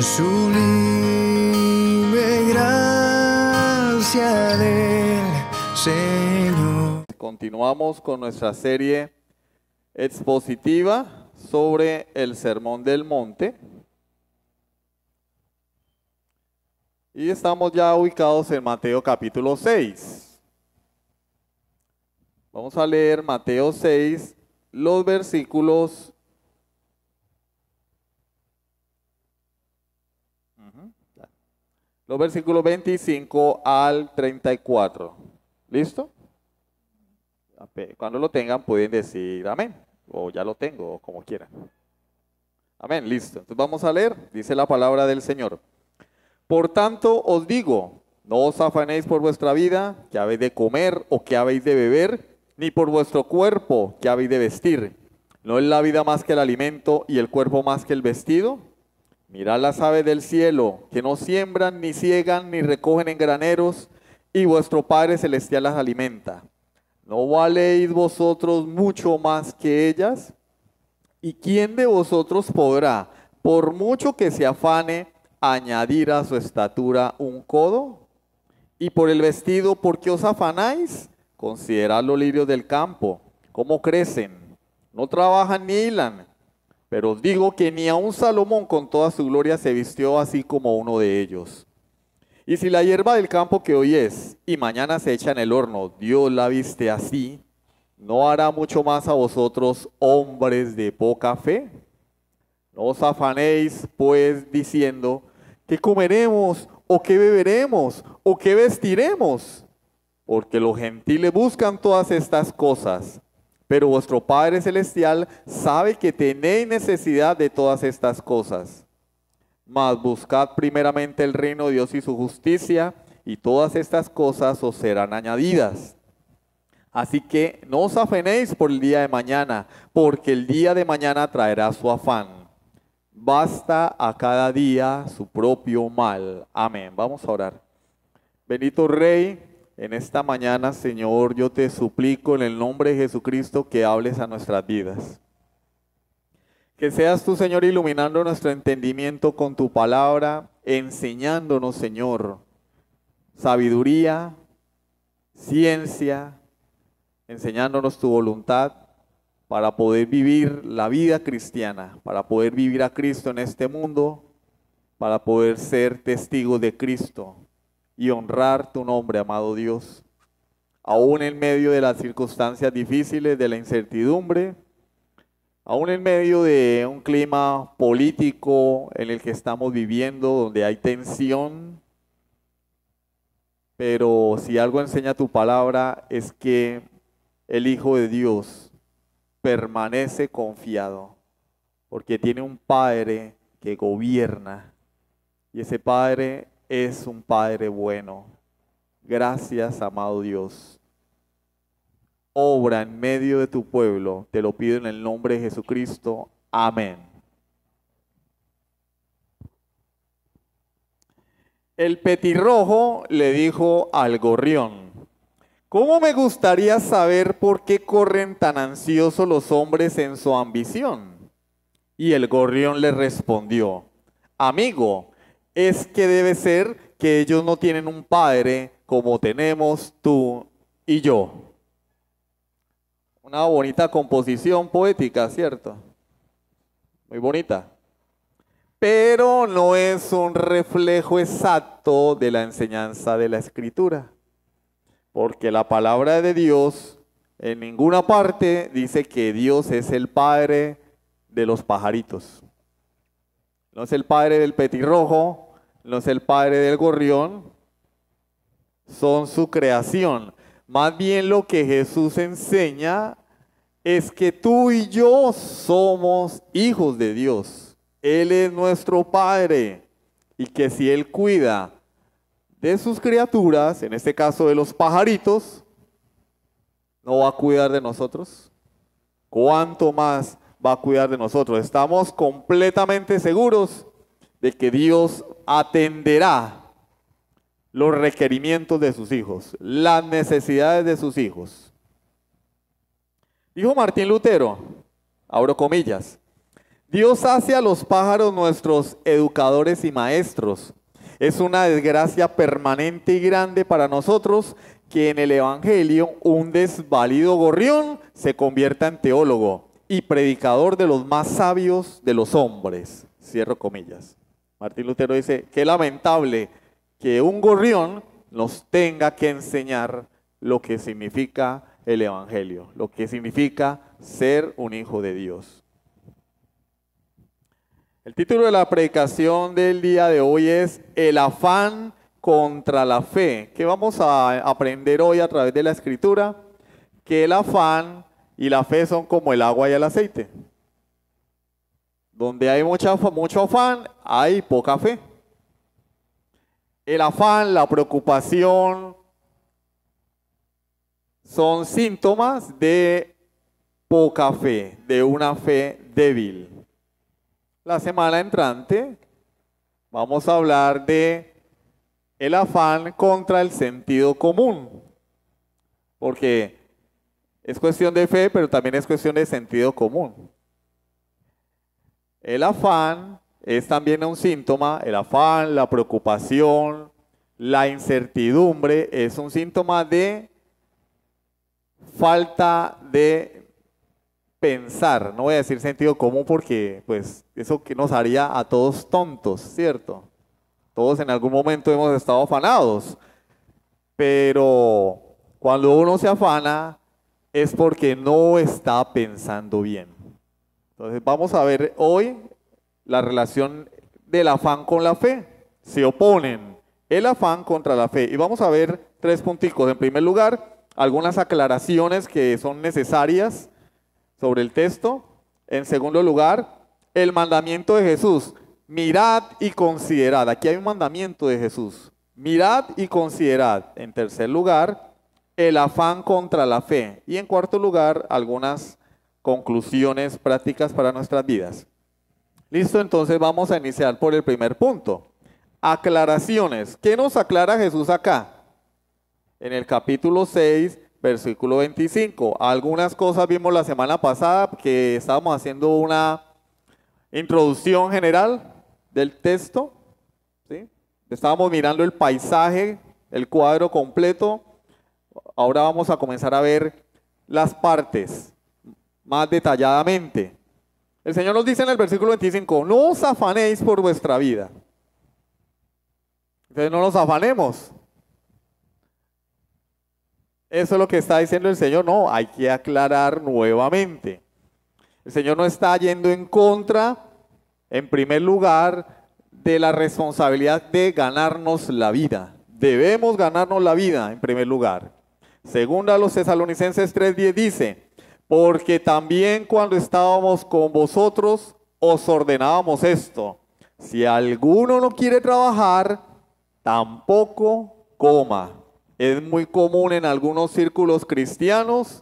sublime gracia del Señor. Continuamos con nuestra serie expositiva sobre el Sermón del Monte. Y estamos ya ubicados en Mateo capítulo 6. Vamos a leer Mateo 6, los versículos los versículos 25 al 34. ¿Listo? Cuando lo tengan pueden decir amén, o ya lo tengo, o como quieran. Amén, listo. Entonces vamos a leer, dice la palabra del Señor. Por tanto os digo, no os afanéis por vuestra vida, qué habéis de comer o qué habéis de beber, ni por vuestro cuerpo, qué habéis de vestir. ¿No es la vida más que el alimento y el cuerpo más que el vestido? Mirad las aves del cielo, que no siembran, ni ciegan, ni recogen en graneros, y vuestro Padre Celestial las alimenta. ¿No valéis vosotros mucho más que ellas? ¿Y quién de vosotros podrá, por mucho que se afane, añadir a su estatura un codo? Y por el vestido, ¿por qué os afanáis? Considerad los lirios del campo, cómo crecen, no trabajan ni hilan. Pero os digo que ni aun Salomón con toda su gloria se vistió así como uno de ellos. Y si la hierba del campo que hoy es y mañana se echa en el horno, Dios la viste así, ¿no hará mucho más a vosotros, hombres de poca fe? No os afanéis, pues, diciendo, ¿qué comeremos, o qué beberemos, o qué vestiremos? Porque los gentiles buscan todas estas cosas, pero vuestro Padre Celestial sabe que tenéis necesidad de todas estas cosas. Mas buscad primeramente el reino de Dios y su justicia, y todas estas cosas os serán añadidas. Así que no os afanéis por el día de mañana, porque el día de mañana traerá su afán. Basta a cada día su propio mal. Amén. Vamos a orar. Bendito Rey, en esta mañana, Señor, yo te suplico en el nombre de Jesucristo que hables a nuestras vidas. Que seas tú, Señor, iluminando nuestro entendimiento con tu palabra, enseñándonos, Señor, sabiduría, ciencia, enseñándonos tu voluntad para poder vivir la vida cristiana, para poder vivir a Cristo en este mundo, para poder ser testigos de Cristo y honrar tu nombre, amado Dios. Aún en medio de las circunstancias difíciles, de la incertidumbre, aún en medio de un clima político en el que estamos viviendo, donde hay tensión, pero si algo enseña tu palabra es que el Hijo de Dios permanece confiado, porque tiene un Padre que gobierna, y ese Padre es un Padre bueno. Gracias, amado Dios. Obra en medio de tu pueblo, te lo pido en el nombre de Jesucristo. Amén. El petirrojo le dijo al gorrión, ¿cómo me gustaría saber por qué corren tan ansiosos los hombres en su ambición? Y el gorrión le respondió, amigo, es que debe ser que ellos no tienen un padre como tenemos tú y yo. Una bonita composición poética, ¿cierto? Muy bonita. Pero no es un reflejo exacto de la enseñanza de la Escritura. Porque la palabra de Dios en ninguna parte dice que Dios es el padre de los pajaritos. No es el padre del petirrojo, no es el padre del gorrión, son su creación. Más bien lo que Jesús enseña es que tú y yo somos hijos de Dios. Él es nuestro Padre y que si Él cuida de sus criaturas, en este caso de los pajaritos, ¿no va a cuidar de nosotros? ¿Cuánto más va a cuidar de nosotros? Estamos completamente seguros de que Dios atenderá los requerimientos de sus hijos, las necesidades de sus hijos. Dijo Martín Lutero, abro comillas, Dios hace a los pájaros nuestros educadores y maestros. Es una desgracia permanente y grande para nosotros que en el Evangelio un desvalido gorrión se convierta en teólogo y predicador de los más sabios de los hombres. Cierro comillas. Martín Lutero dice, qué lamentable que un gorrión nos tenga que enseñar lo que significa el Evangelio, lo que significa ser un hijo de Dios. El título de la predicación del día de hoy es El afán contra la fe. ¿Qué vamos a aprender hoy a través de la Escritura? Que el afán y la fe son como el agua y el aceite. Donde hay mucho afán, hay poca fe. El afán, la preocupación, son síntomas de poca fe, de una fe débil. La semana entrante vamos a hablar de el afán contra el sentido común, porque es cuestión de fe, pero también es cuestión de sentido común. El afán es también un síntoma, el afán, la preocupación, la incertidumbre es un síntoma de falta de pensar, no voy a decir sentido común porque pues eso que nos haría a todos tontos, ¿cierto? Todos en algún momento hemos estado afanados, pero cuando uno se afana es porque no está pensando bien. Entonces vamos a ver hoy la relación del afán con la fe. Se oponen el afán contra la fe y vamos a ver 3 punticos. En primer lugar, algunas aclaraciones que son necesarias sobre el texto. En segundo lugar, el mandamiento de Jesús. Mirad y considerad. Aquí hay un mandamiento de Jesús. Mirad y considerad. En tercer lugar, el afán contra la fe. Y en cuarto lugar, algunas conclusiones prácticas para nuestras vidas. Listo, entonces vamos a iniciar por el primer punto. Aclaraciones. ¿Qué nos aclara Jesús acá? En el capítulo 6, versículo 25. Algunas cosas vimos la semana pasada que estábamos haciendo una introducción general del texto, ¿sí? Estábamos mirando el paisaje, el cuadro completo. Ahora vamos a comenzar a ver las partes más detalladamente. El Señor nos dice en el versículo 25, no os afanéis por vuestra vida. Entonces no nos afanemos. Eso es lo que está diciendo el Señor. No, hay que aclarar nuevamente. El Señor no está yendo en contra, en primer lugar, de la responsabilidad de ganarnos la vida. Debemos ganarnos la vida, en primer lugar. Segunda a los Tesalonicenses 3:10 dice, porque también cuando estábamos con vosotros, os ordenábamos esto. Si alguno no quiere trabajar, tampoco coma. Es muy común en algunos círculos cristianos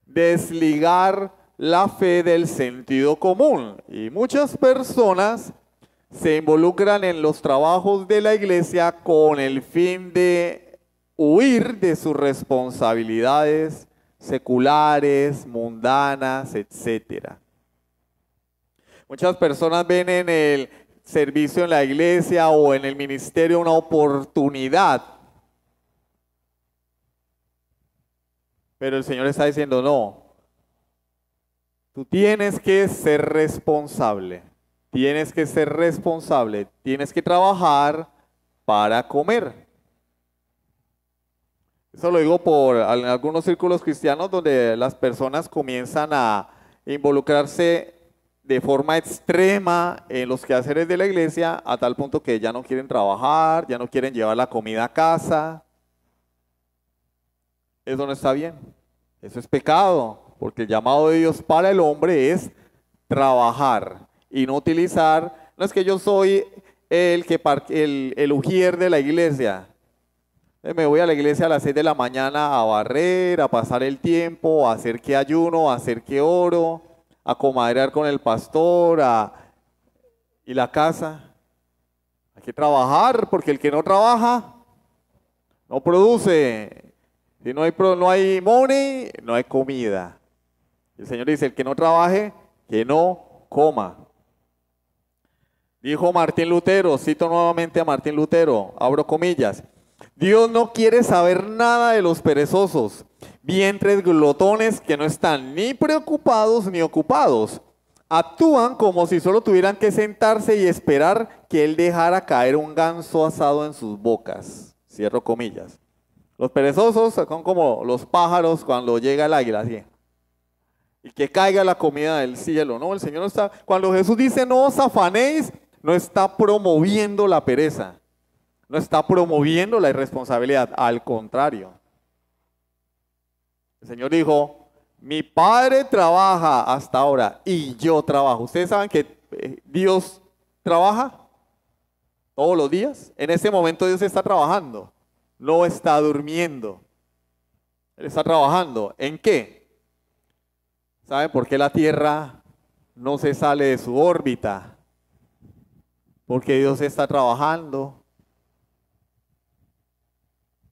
desligar la fe del sentido común. Y muchas personas se involucran en los trabajos de la iglesia con el fin de huir de sus responsabilidades seculares, mundanas, etc. Muchas personas ven en el servicio en la iglesia o en el ministerio una oportunidad. Pero el Señor está diciendo, no, tú tienes que ser responsable, tienes que ser responsable, tienes que trabajar para comer. Eso lo digo por algunos círculos cristianos donde las personas comienzan a involucrarse de forma extrema en los quehaceres de la iglesia a tal punto que ya no quieren trabajar, ya no quieren llevar la comida a casa. Eso no está bien. Eso es pecado, porque el llamado de Dios para el hombre es trabajar y no utilizar, no es que yo soy el ujier de la iglesia. Me voy a la iglesia a las 6 de la mañana a barrer, a pasar el tiempo, a hacer que ayuno, a hacer que oro, a comadrear con el pastor, y la casa. Hay que trabajar, porque el que no trabaja, no produce. Si no hay money, no hay comida. El Señor dice, el que no trabaje, que no coma. Dijo Martín Lutero, cito nuevamente a Martín Lutero, abro comillas, Dios no quiere saber nada de los perezosos, vientres glotones que no están ni preocupados ni ocupados. Actúan como si solo tuvieran que sentarse y esperar que Él dejara caer un ganso asado en sus bocas. Cierro comillas. Los perezosos son como los pájaros cuando llega el águila, así. Y que caiga la comida del cielo, ¿no? El Señor no está, cuando Jesús dice no os afanéis, no está promoviendo la pereza, no está promoviendo la irresponsabilidad, al contrario. El Señor dijo, mi Padre trabaja hasta ahora y yo trabajo. ¿Ustedes saben que Dios trabaja todos los días? En este momento Dios está trabajando, no está durmiendo. Él está trabajando. ¿En qué? ¿Saben por qué la Tierra no se sale de su órbita? Porque Dios está trabajando.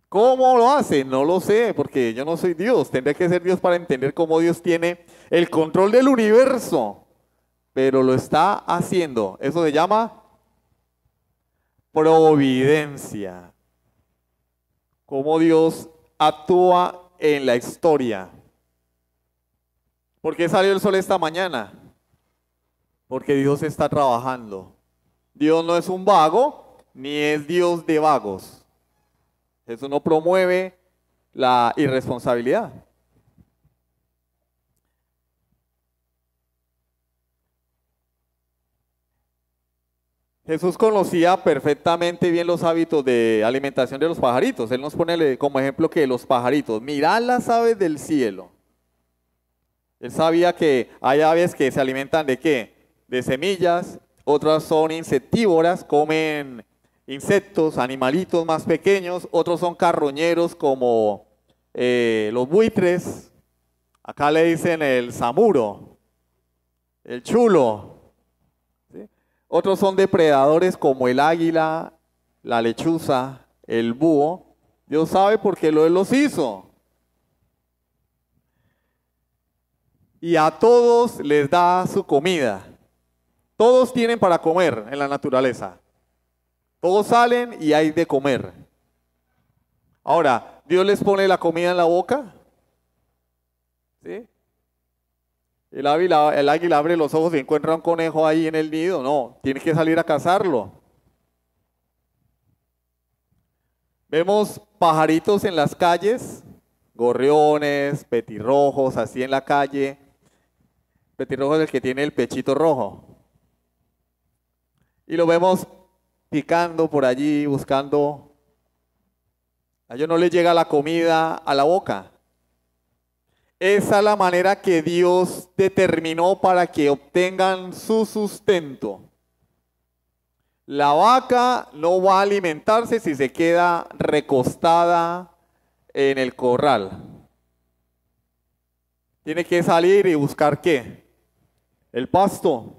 ¿Cómo lo hace? No lo sé, porque yo no soy Dios. Tendré que ser Dios para entender cómo Dios tiene el control del universo. Pero lo está haciendo. Eso se llama providencia. Cómo Dios actúa en la historia. ¿Por qué salió el sol esta mañana? Porque Dios está trabajando. Dios no es un vago, ni es Dios de vagos. Eso no promueve la irresponsabilidad. Jesús conocía perfectamente bien los hábitos de alimentación de los pajaritos. Él nos pone como ejemplo que los pajaritos, mirad las aves del cielo. Él sabía que hay aves que se alimentan ¿de qué? De semillas, otras son insectívoras, comen insectos, animalitos más pequeños, otros son carroñeros como los buitres, acá le dicen el zamuro, el chulo, ¿sí? Otros son depredadores como el águila, la lechuza, el búho. Dios sabe por qué Él los hizo. Y a todos les da su comida. Todos tienen para comer en la naturaleza. Todos salen y hay de comer. Ahora, ¿Dios les pone la comida en la boca? ¿Sí? El águila abre los ojos y encuentra un conejo ahí en el nido. No, tiene que salir a cazarlo. Vemos pajaritos en las calles, gorriones, petirrojos, así en la calle. Petirrojo es el que tiene el pechito rojo. Y lo vemos picando por allí, buscando. A ellos no les llega la comida a la boca. Esa es la manera que Dios determinó para que obtengan su sustento. La vaca no va a alimentarse si se queda recostada en el corral. Tiene que salir y buscar ¿qué? El pasto.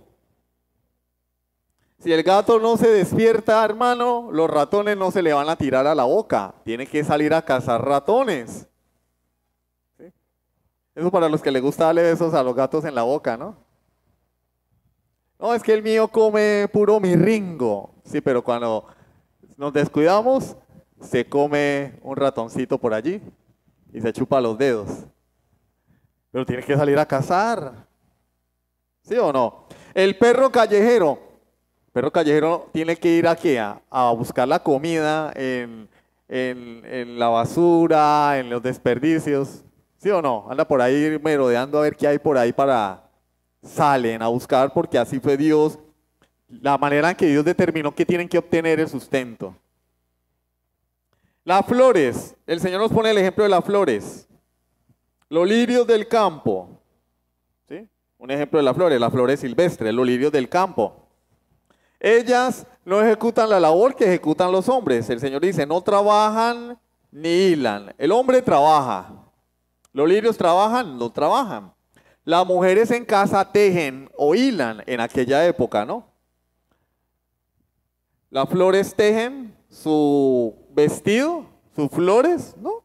Si el gato no se despierta, hermano, los ratones no se le van a tirar a la boca. Tiene que salir a cazar ratones. ¿Sí? Eso para los que les gusta darle besos a los gatos en la boca, ¿no? No, es que el mío come puro mirringo. Sí, pero cuando nos descuidamos, se come un ratoncito por allí y se chupa los dedos. Pero tiene que salir a cazar. ¿Sí o no? El perro callejero. El perro callejero tiene que ir aquí a buscar la comida en la basura, en los desperdicios. ¿Sí o no? Anda por ahí merodeando a ver qué hay por ahí para... Salen a buscar porque así fue Dios, la manera en que Dios determinó que tienen que obtener el sustento. Las flores, el Señor nos pone el ejemplo de las flores. Los lirios del campo, ¿sí? Un ejemplo de las flores silvestres, los lirios del campo. Ellas no ejecutan la labor que ejecutan los hombres. El Señor dice, no trabajan ni hilan. El hombre trabaja. Los lirios trabajan, no trabajan. Las mujeres en casa tejen o hilan en aquella época, ¿no? Las flores tejen su vestido, sus flores, ¿no?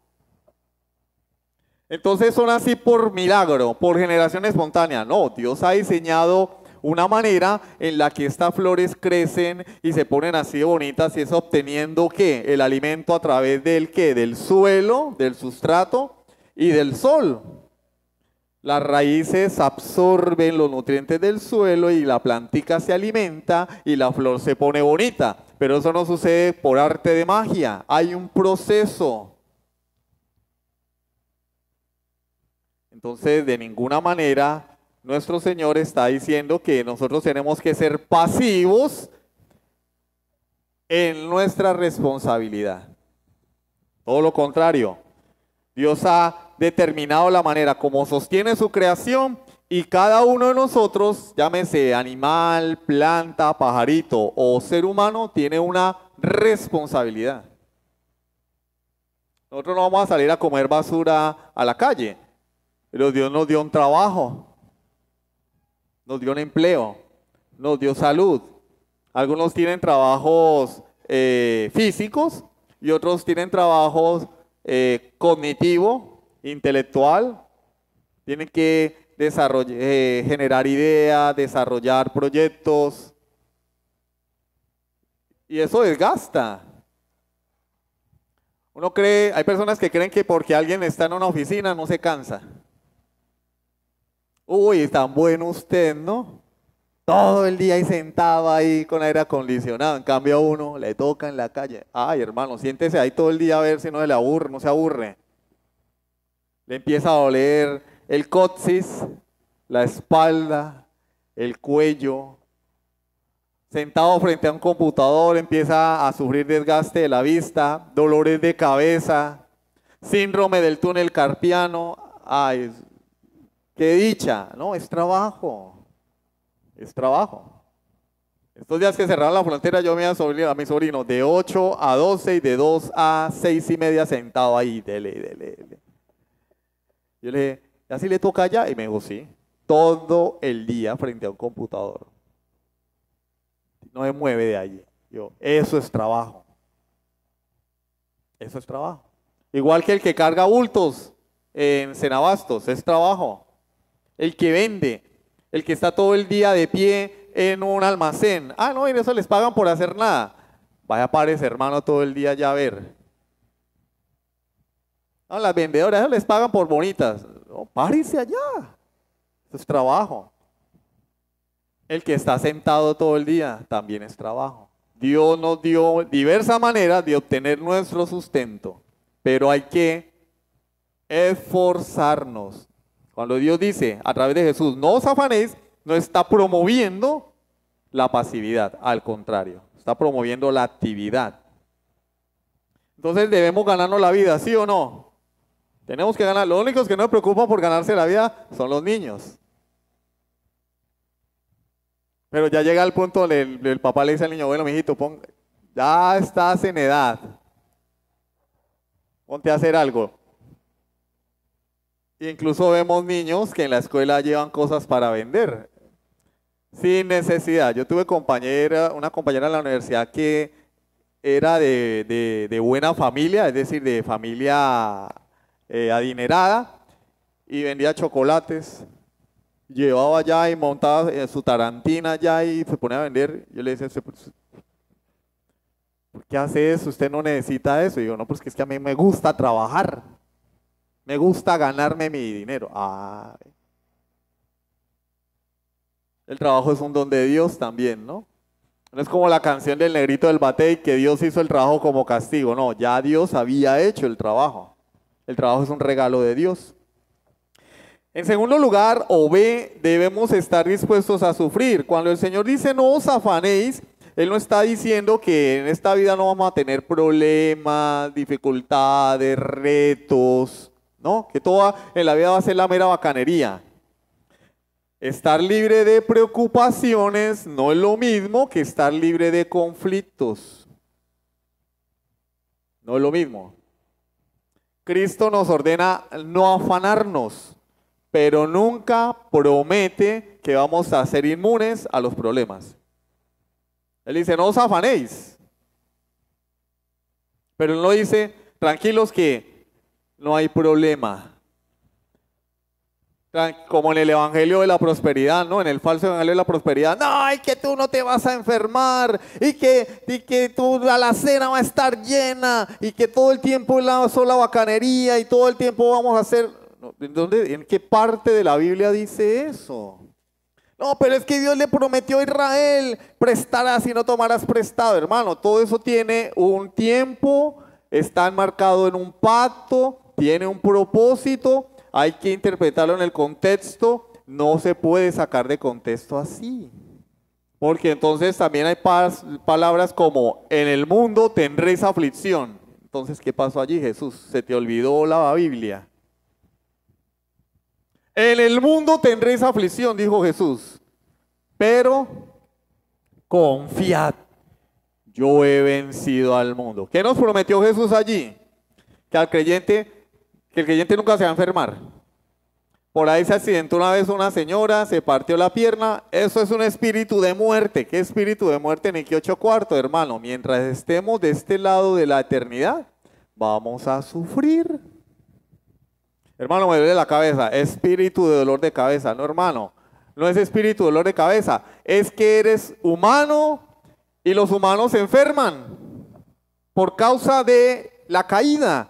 Entonces son así por milagro, por generación espontánea. No, Dios ha diseñado una manera en la que estas flores crecen y se ponen así de bonitas y es obteniendo ¿qué? El alimento a través del ¿qué? Del suelo, del sustrato y del sol. Las raíces absorben los nutrientes del suelo y la plantica se alimenta y la flor se pone bonita. Pero eso no sucede por arte de magia, hay un proceso. Entonces, de ninguna manera, nuestro Señor está diciendo que nosotros tenemos que ser pasivos en nuestra responsabilidad. Todo lo contrario, Dios ha determinado la manera como sostiene su creación y cada uno de nosotros, llámese animal, planta, pajarito o ser humano, tiene una responsabilidad. Nosotros no vamos a salir a comer basura a la calle. Pero Dios nos dio un trabajo, nos dio un empleo, nos dio salud. Algunos tienen trabajos físicos y otros tienen trabajos cognitivo, intelectual. Tienen que generar ideas, desarrollar proyectos. Y eso desgasta. Uno cree, hay personas que creen que porque alguien está en una oficina no se cansa. Uy, tan bueno usted, ¿no? Todo el día ahí sentado ahí con aire acondicionado. En cambio a uno le toca en la calle. Ay, hermano, siéntese ahí todo el día a ver si no se le aburre, no se aburre. Le empieza a doler el coxis, la espalda, el cuello. Sentado frente a un computador empieza a sufrir desgaste de la vista, dolores de cabeza, síndrome del túnel carpiano. Ay, qué dicha, no, es trabajo, es trabajo. Estos días que cerraron la frontera yo me iba a mi sobrino de 8 a 12 y de 2 a 6 y media sentado ahí, dele. Yo le dije, ¿así le toca allá? Y me dijo, sí, todo el día frente a un computador. No se mueve de allí. Yo, eso es trabajo. Eso es trabajo. Igual que el que carga bultos en Cenabastos, es trabajo. El que vende, el que está todo el día de pie en un almacén. Ah, no, y eso les pagan por hacer nada. Vaya pares, hermano, todo el día ya a ver. No, las vendedoras, eso les pagan por bonitas. No, párese allá. Eso es trabajo. El que está sentado todo el día también es trabajo. Dios nos dio diversas maneras de obtener nuestro sustento, pero hay que esforzarnos. Cuando Dios dice a través de Jesús, no os afanéis, no está promoviendo la pasividad, al contrario, está promoviendo la actividad. Entonces debemos ganarnos la vida, ¿sí o no? Tenemos que ganar. Los únicos que no se preocupan por ganarse la vida son los niños. Pero ya llega el punto donde el papá le dice al niño, bueno, mijito, ya estás en edad, ponte a hacer algo. Incluso vemos niños que en la escuela llevan cosas para vender, sin necesidad. Yo tuve una compañera en la universidad que era de buena familia, es decir, de familia adinerada, y vendía chocolates. Llevaba allá y montaba su tarantina allá y se ponía a vender. Yo le decía, ¿por qué hace eso? Usted no necesita eso. Y digo, no, pues que es que a mí me gusta trabajar. Me gusta ganarme mi dinero. Ay. El trabajo es un don de Dios también, ¿no? No es como la canción del negrito del batey, que Dios hizo el trabajo como castigo. No, ya Dios había hecho el trabajo. El trabajo es un regalo de Dios. En segundo lugar, o B, debemos estar dispuestos a sufrir. Cuando el Señor dice no os afanéis, Él no está diciendo que en esta vida no vamos a tener problemas, dificultades, retos, ¿no? Que todo en la vida va a ser la mera bacanería. Estar libre de preocupaciones no es lo mismo que estar libre de conflictos. No es lo mismo. Cristo nos ordena no afanarnos, pero nunca promete que vamos a ser inmunes a los problemas. Él dice, no os afanéis. Pero él no dice, tranquilos que no hay problema. Como en el evangelio de la prosperidad, ¿no? En el falso evangelio de la prosperidad. No, y que tú no te vas a enfermar. Y que tu alacena va a estar llena. Y que todo el tiempo es la sola bacanería. Y todo el tiempo vamos a hacer... ¿En qué parte de la Biblia dice eso? No, pero es que Dios le prometió a Israel, prestarás y no tomarás prestado, hermano. Todo eso tiene un tiempo, está enmarcado en un pacto, tiene un propósito, hay que interpretarlo en el contexto, no se puede sacar de contexto así. Porque entonces también hay palabras como, en el mundo tendréis aflicción. Entonces, ¿qué pasó allí, Jesús? ¿Se te olvidó la Biblia? En el mundo tendréis aflicción, dijo Jesús, pero confiad, yo he vencido al mundo. ¿Qué nos prometió Jesús allí? Que el creyente nunca se va a enfermar. Por ahí se accidentó una vez una señora, se partió la pierna. Eso es un espíritu de muerte. ¿Qué espíritu de muerte ni qué 8/4, hermano? Mientras estemos de este lado de la eternidad, vamos a sufrir. Hermano, me duele la cabeza. Espíritu de dolor de cabeza. No, hermano. No es espíritu de dolor de cabeza. Es que eres humano y los humanos se enferman por causa de la caída.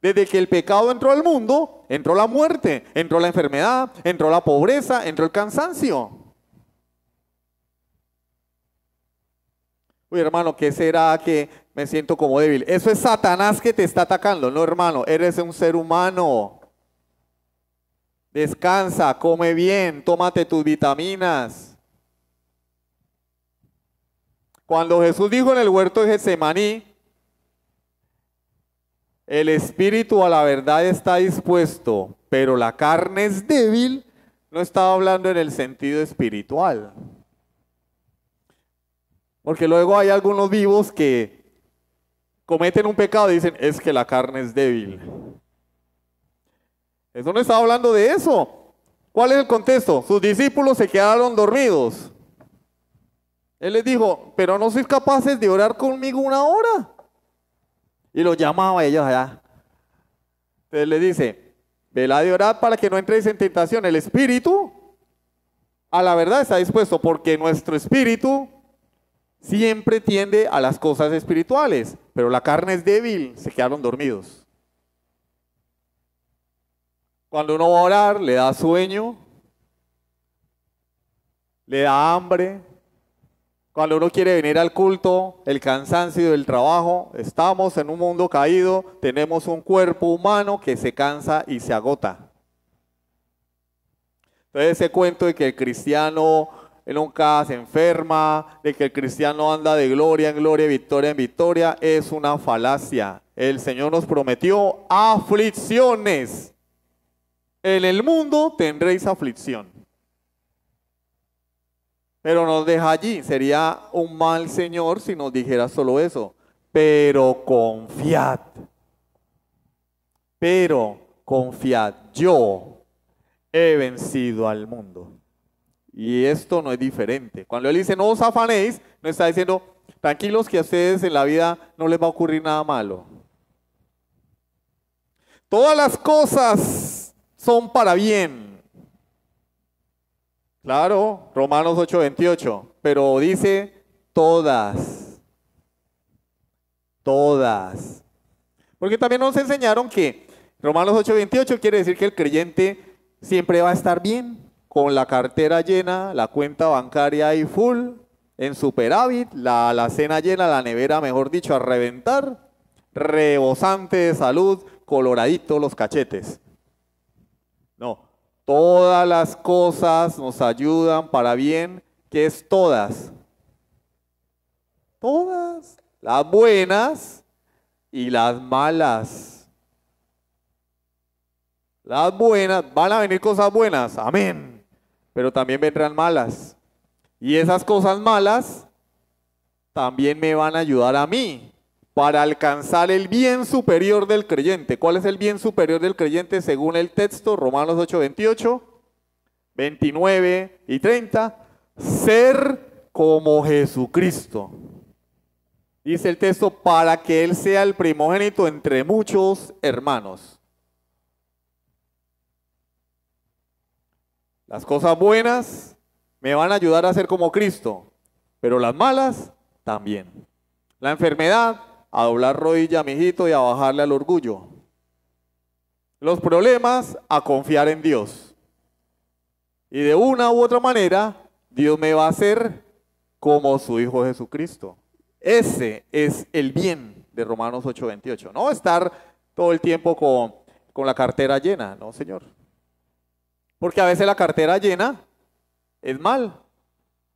Desde que el pecado entró al mundo, entró la muerte, entró la enfermedad, entró la pobreza, entró el cansancio. Uy, hermano, ¿qué será que me siento como débil? Eso es Satanás que te está atacando. No, hermano, eres un ser humano. Descansa, come bien, tómate tus vitaminas. Cuando Jesús dijo en el huerto de Getsemaní, el espíritu a la verdad está dispuesto, pero la carne es débil, no estaba hablando en el sentido espiritual. Porque luego hay algunos vivos que cometen un pecado y dicen, es que la carne es débil. Eso no estaba hablando de eso. ¿Cuál es el contexto? Sus discípulos se quedaron dormidos. Él les dijo, pero no sois capaces de orar conmigo 1 hora. Y los llamaba a ellos allá. Entonces les dice, velad y orad para que no entréis en tentación. El espíritu a la verdad está dispuesto, porque nuestro espíritu siempre tiende a las cosas espirituales, pero la carne es débil, se quedaron dormidos. Cuando uno va a orar, le da sueño, le da hambre. Cuando uno quiere venir al culto, el cansancio del trabajo, estamos en un mundo caído, tenemos un cuerpo humano que se cansa y se agota. Entonces ese cuento de que el cristiano nunca se enferma, de que el cristiano anda de gloria en gloria, victoria en victoria, es una falacia. El Señor nos prometió aflicciones. En el mundo tendréis aflicción. Pero nos deja allí. Sería un mal Señor si nos dijera solo eso. Pero confiad. Pero confiad. Yo he vencido al mundo. Y esto no es diferente. Cuando Él dice no os afanéis, no está diciendo tranquilos que a ustedes en la vida no les va a ocurrir nada malo. Todas las cosas son para bien. Claro, Romanos 8:28, pero dice todas. Todas. Porque también nos enseñaron que Romanos 8:28 quiere decir que el creyente siempre va a estar bien, con la cartera llena, la cuenta bancaria ahí full, en superávit, la alacena llena, la nevera, mejor dicho, a reventar, rebosante de salud, coloradito los cachetes. No, todas las cosas nos ayudan para bien. ¿Qué es todas? Todas, las buenas y las malas. Las buenas, van a venir cosas buenas, amén, pero también vendrán malas. Y esas cosas malas también me van a ayudar a mí para alcanzar el bien superior del creyente. ¿Cuál es el bien superior del creyente según el texto? Romanos 8:28, 29 y 30. Ser como Jesucristo. Dice el texto, para que Él sea el primogénito entre muchos hermanos. Las cosas buenas me van a ayudar a ser como Cristo, pero las malas también. La enfermedad, a doblar rodilla, mijito, y a bajarle al orgullo. Los problemas, a confiar en Dios. Y de una u otra manera, Dios me va a hacer como su Hijo Jesucristo. Ese es el bien de Romanos 8:28. No estar todo el tiempo con la cartera llena, no, Señor. Porque a veces la cartera llena es mal.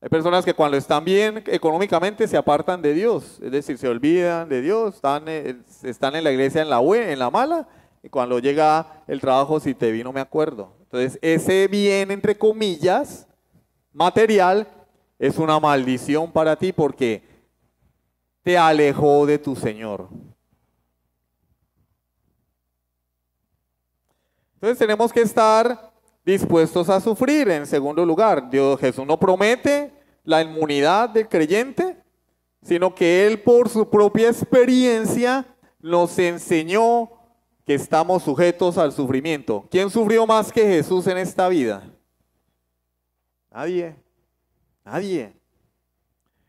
Hay personas que cuando están bien económicamente se apartan de Dios, es decir, se olvidan de Dios, están en la iglesia en la buena, en la mala, y cuando llega el trabajo, si te vi no me acuerdo. Entonces ese bien, entre comillas, material, es una maldición para ti porque te alejó de tu Señor. Entonces tenemos que estar dispuestos a sufrir. En segundo lugar, Jesús no promete la inmunidad del creyente, sino que Él por su propia experiencia nos enseñó que estamos sujetos al sufrimiento. ¿Quién sufrió más que Jesús en esta vida? Nadie. Nadie.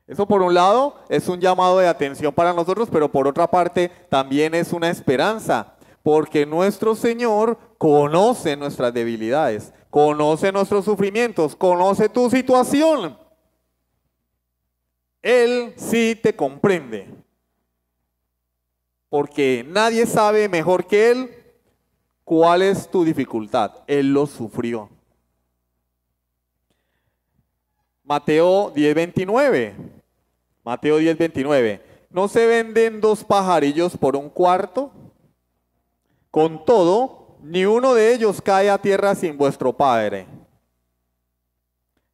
Eso por un lado es un llamado de atención para nosotros, pero por otra parte también es una esperanza, porque nuestro Señor conoce nuestras debilidades, conoce nuestros sufrimientos, conoce tu situación. Él sí te comprende, porque nadie sabe mejor que Él cuál es tu dificultad. Él lo sufrió. Mateo 10:29. Mateo 10:29. ¿No se venden 2 pajarillos por un cuarto? Con todo, ni uno de ellos cae a tierra sin vuestro Padre.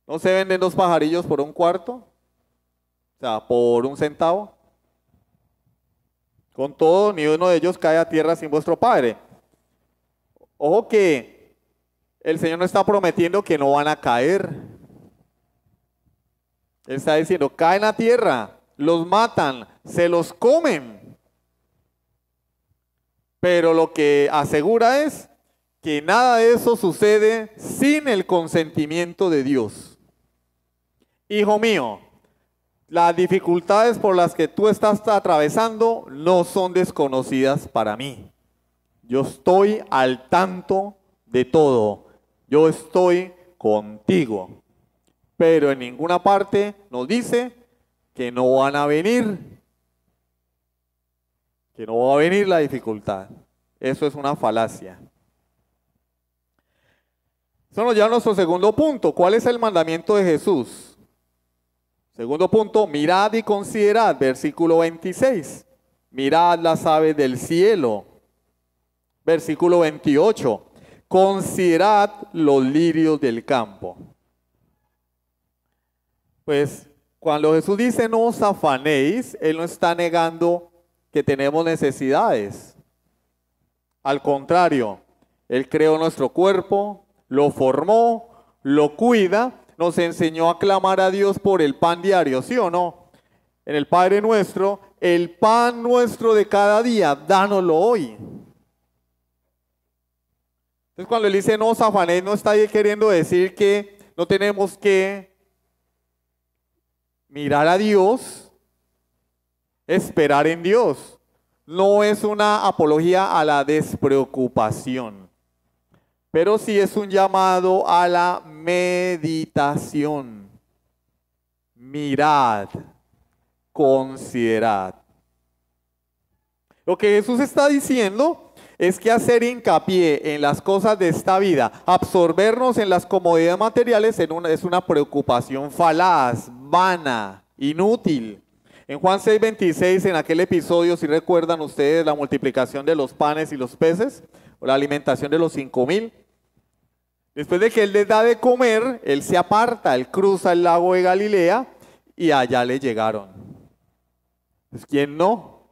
¿No se venden 2 pajarillos por un cuarto? O sea, por 1 centavo. Con todo, ni uno de ellos cae a tierra sin vuestro Padre. Ojo que el Señor no está prometiendo que no van a caer. Él está diciendo, caen a tierra, los matan, se los comen. Pero lo que asegura es que nada de eso sucede sin el consentimiento de Dios. Hijo mío, las dificultades por las que tú estás atravesando no son desconocidas para mí. Yo estoy al tanto de todo. Yo estoy contigo. Pero en ninguna parte nos dice que no van a venir. Que no va a venir la dificultad. Eso es una falacia. Eso nos lleva a nuestro segundo punto. ¿Cuál es el mandamiento de Jesús? Segundo punto, mirad y considerad, versículo 26. Mirad las aves del cielo. Versículo 28. Considerad los lirios del campo. Pues cuando Jesús dice no os afanéis, Él no está negando que tenemos necesidades. Al contrario, Él creó nuestro cuerpo, lo formó, lo cuida, nos enseñó a clamar a Dios por el pan diario, ¿sí o no? En el Padre Nuestro, el pan nuestro de cada día, dánoslo hoy. Entonces cuando Él dice no os afanéis, no está queriendo decir que no tenemos que mirar a Dios, esperar en Dios. No es una apología a la despreocupación, pero sí es un llamado a la meditación. Mirad, considerad. Lo que Jesús está diciendo es que hacer hincapié en las cosas de esta vida, absorbernos en las comodidades materiales es una preocupación falaz, vana, inútil. En Juan 6:26, en aquel episodio, si recuerdan ustedes la multiplicación de los panes y los peces, o la alimentación de los 5,000, después de que Él les da de comer, Él se aparta, Él cruza el lago de Galilea y allá le llegaron. Pues ¿quién no?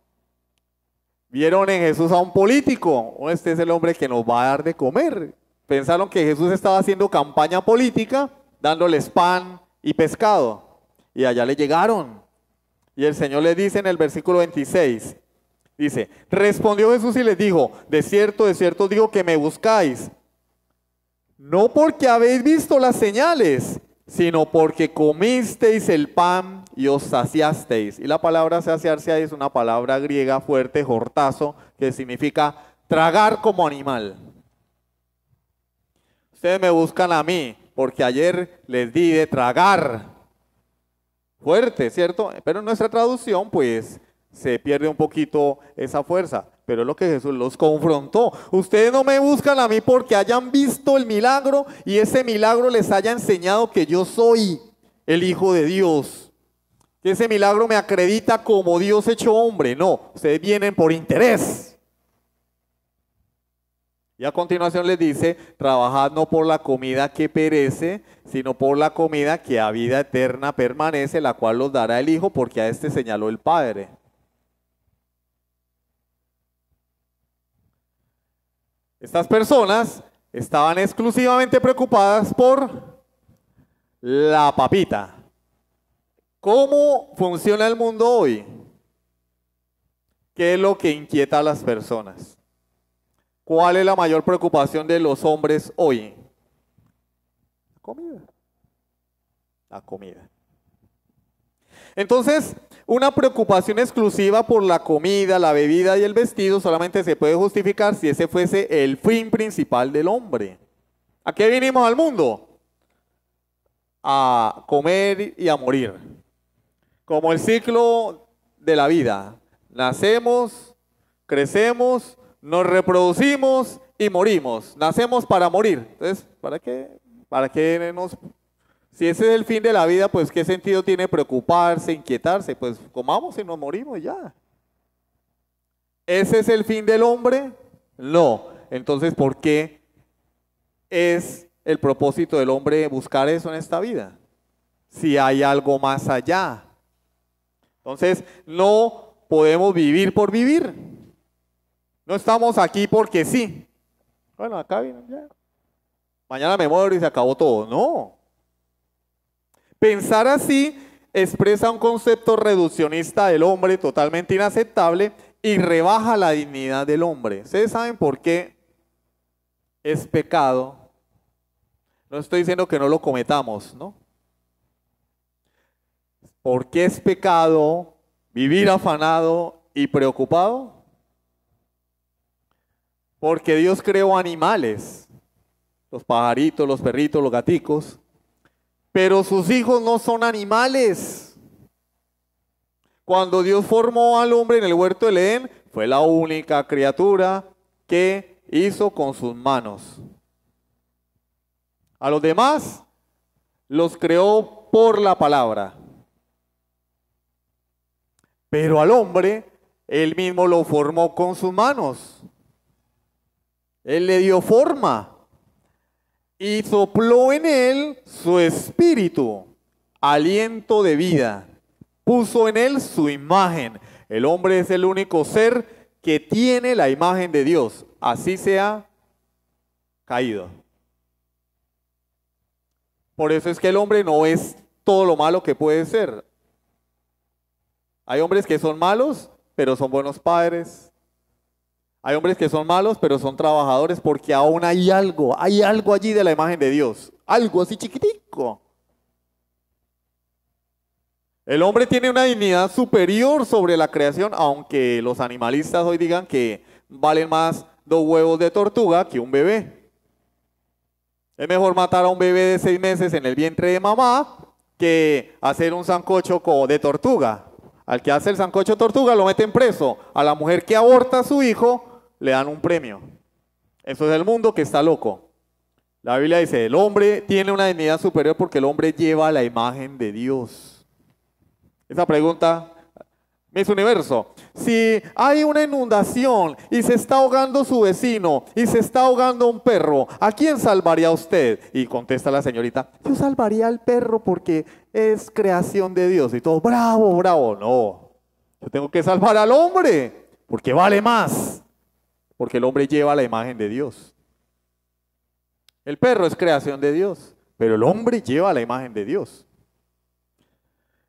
Vieron en Jesús a un político. Este es el hombre que nos va a dar de comer. Pensaron que Jesús estaba haciendo campaña política, dándoles pan y pescado. Y allá le llegaron. Y el Señor les dice en el versículo 26, dice, respondió Jesús y les dijo, de cierto os digo que me buscáis, no porque habéis visto las señales, sino porque comisteis el pan y os saciasteis. Y la palabra saciarse ahí es una palabra griega fuerte, hortazo, que significa tragar como animal. Ustedes me buscan a mí, porque ayer les di de tragar. Fuerte, ¿cierto? Pero en nuestra traducción, pues, se pierde un poquito esa fuerza. Pero es lo que Jesús los confrontó. Ustedes no me buscan a mí porque hayan visto el milagro y ese milagro les haya enseñado que yo soy el Hijo de Dios. Que ese milagro me acredita como Dios hecho hombre. No, ustedes vienen por interés. Y a continuación les dice, trabajad no por la comida que perece, sino por la comida que a vida eterna permanece, la cual os dará el Hijo, porque a este señaló el Padre. Estas personas estaban exclusivamente preocupadas por la papita. ¿Cómo funciona el mundo hoy? ¿Qué es lo que inquieta a las personas? ¿Cuál es la mayor preocupación de los hombres hoy? La comida. La comida. Entonces, una preocupación exclusiva por la comida, la bebida y el vestido solamente se puede justificar si ese fuese el fin principal del hombre. ¿A qué vinimos al mundo? A comer y a morir. Como el ciclo de la vida. Nacemos, crecemos, nos reproducimos y morimos. Nacemos para morir. Entonces, ¿para qué nos... Si ese es el fin de la vida, pues ¿qué sentido tiene preocuparse, inquietarse? Pues comamos y nos morimos ya. ¿Ese es el fin del hombre? No. Entonces, ¿por qué es el propósito del hombre buscar eso en esta vida? Si hay algo más allá. Entonces, no podemos vivir por vivir. No estamos aquí porque sí. Bueno, acá vienen ya. Mañana me muero y se acabó todo. No. Pensar así expresa un concepto reduccionista del hombre totalmente inaceptable y rebaja la dignidad del hombre. ¿Ustedes saben por qué es pecado? No estoy diciendo que no lo cometamos, ¿no? ¿Por qué es pecado vivir afanado y preocupado? Porque Dios creó animales, los pajaritos, los perritos, los gaticos. Pero sus hijos no son animales. Cuando Dios formó al hombre en el huerto del Edén, fue la única criatura que hizo con sus manos. A los demás los creó por la palabra. Pero al hombre, él mismo lo formó con sus manos. Él le dio forma. Y sopló en él su espíritu, aliento de vida. Puso en él su imagen. El hombre es el único ser que tiene la imagen de Dios. Así se ha caído. Por eso es que el hombre no es todo lo malo que puede ser. Hay hombres que son malos, pero son buenos padres. Hay hombres que son malos, pero son trabajadores porque aún hay algo allí de la imagen de Dios. Algo así chiquitico. El hombre tiene una dignidad superior sobre la creación, aunque los animalistas hoy digan que valen más 2 huevos de tortuga que un bebé. Es mejor matar a un bebé de 6 meses en el vientre de mamá que hacer un sancocho de tortuga. Al que hace el sancocho tortuga lo meten preso. A la mujer que aborta a su hijo le dan un premio. Eso es el mundo que está loco. La Biblia dice, el hombre tiene una dignidad superior porque el hombre lleva la imagen de Dios. Esa pregunta, Miss Universo, si hay una inundación y se está ahogando su vecino y se está ahogando un perro, ¿a quién salvaría usted? Y contesta la señorita, yo salvaría al perro porque es creación de Dios. Y todo, bravo, bravo. No, yo tengo que salvar al hombre porque vale más. Porque el hombre lleva la imagen de Dios. El perro es creación de Dios, pero el hombre lleva la imagen de Dios.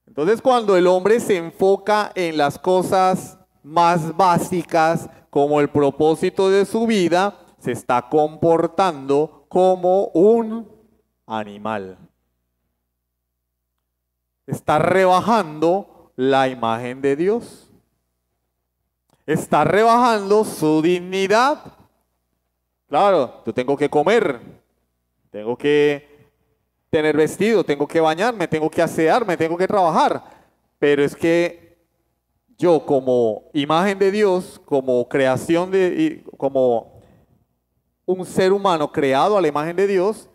Entonces, cuando el hombre se enfoca en las cosas más básicas, como el propósito de su vida, se está comportando como un animal. Está rebajando la imagen de Dios. Está rebajando su dignidad. Claro, yo tengo que comer, tengo que tener vestido, tengo que bañarme, tengo que asearme, tengo que trabajar. Pero es que yo como imagen de Dios, como creación como un ser humano creado a la imagen de Dios,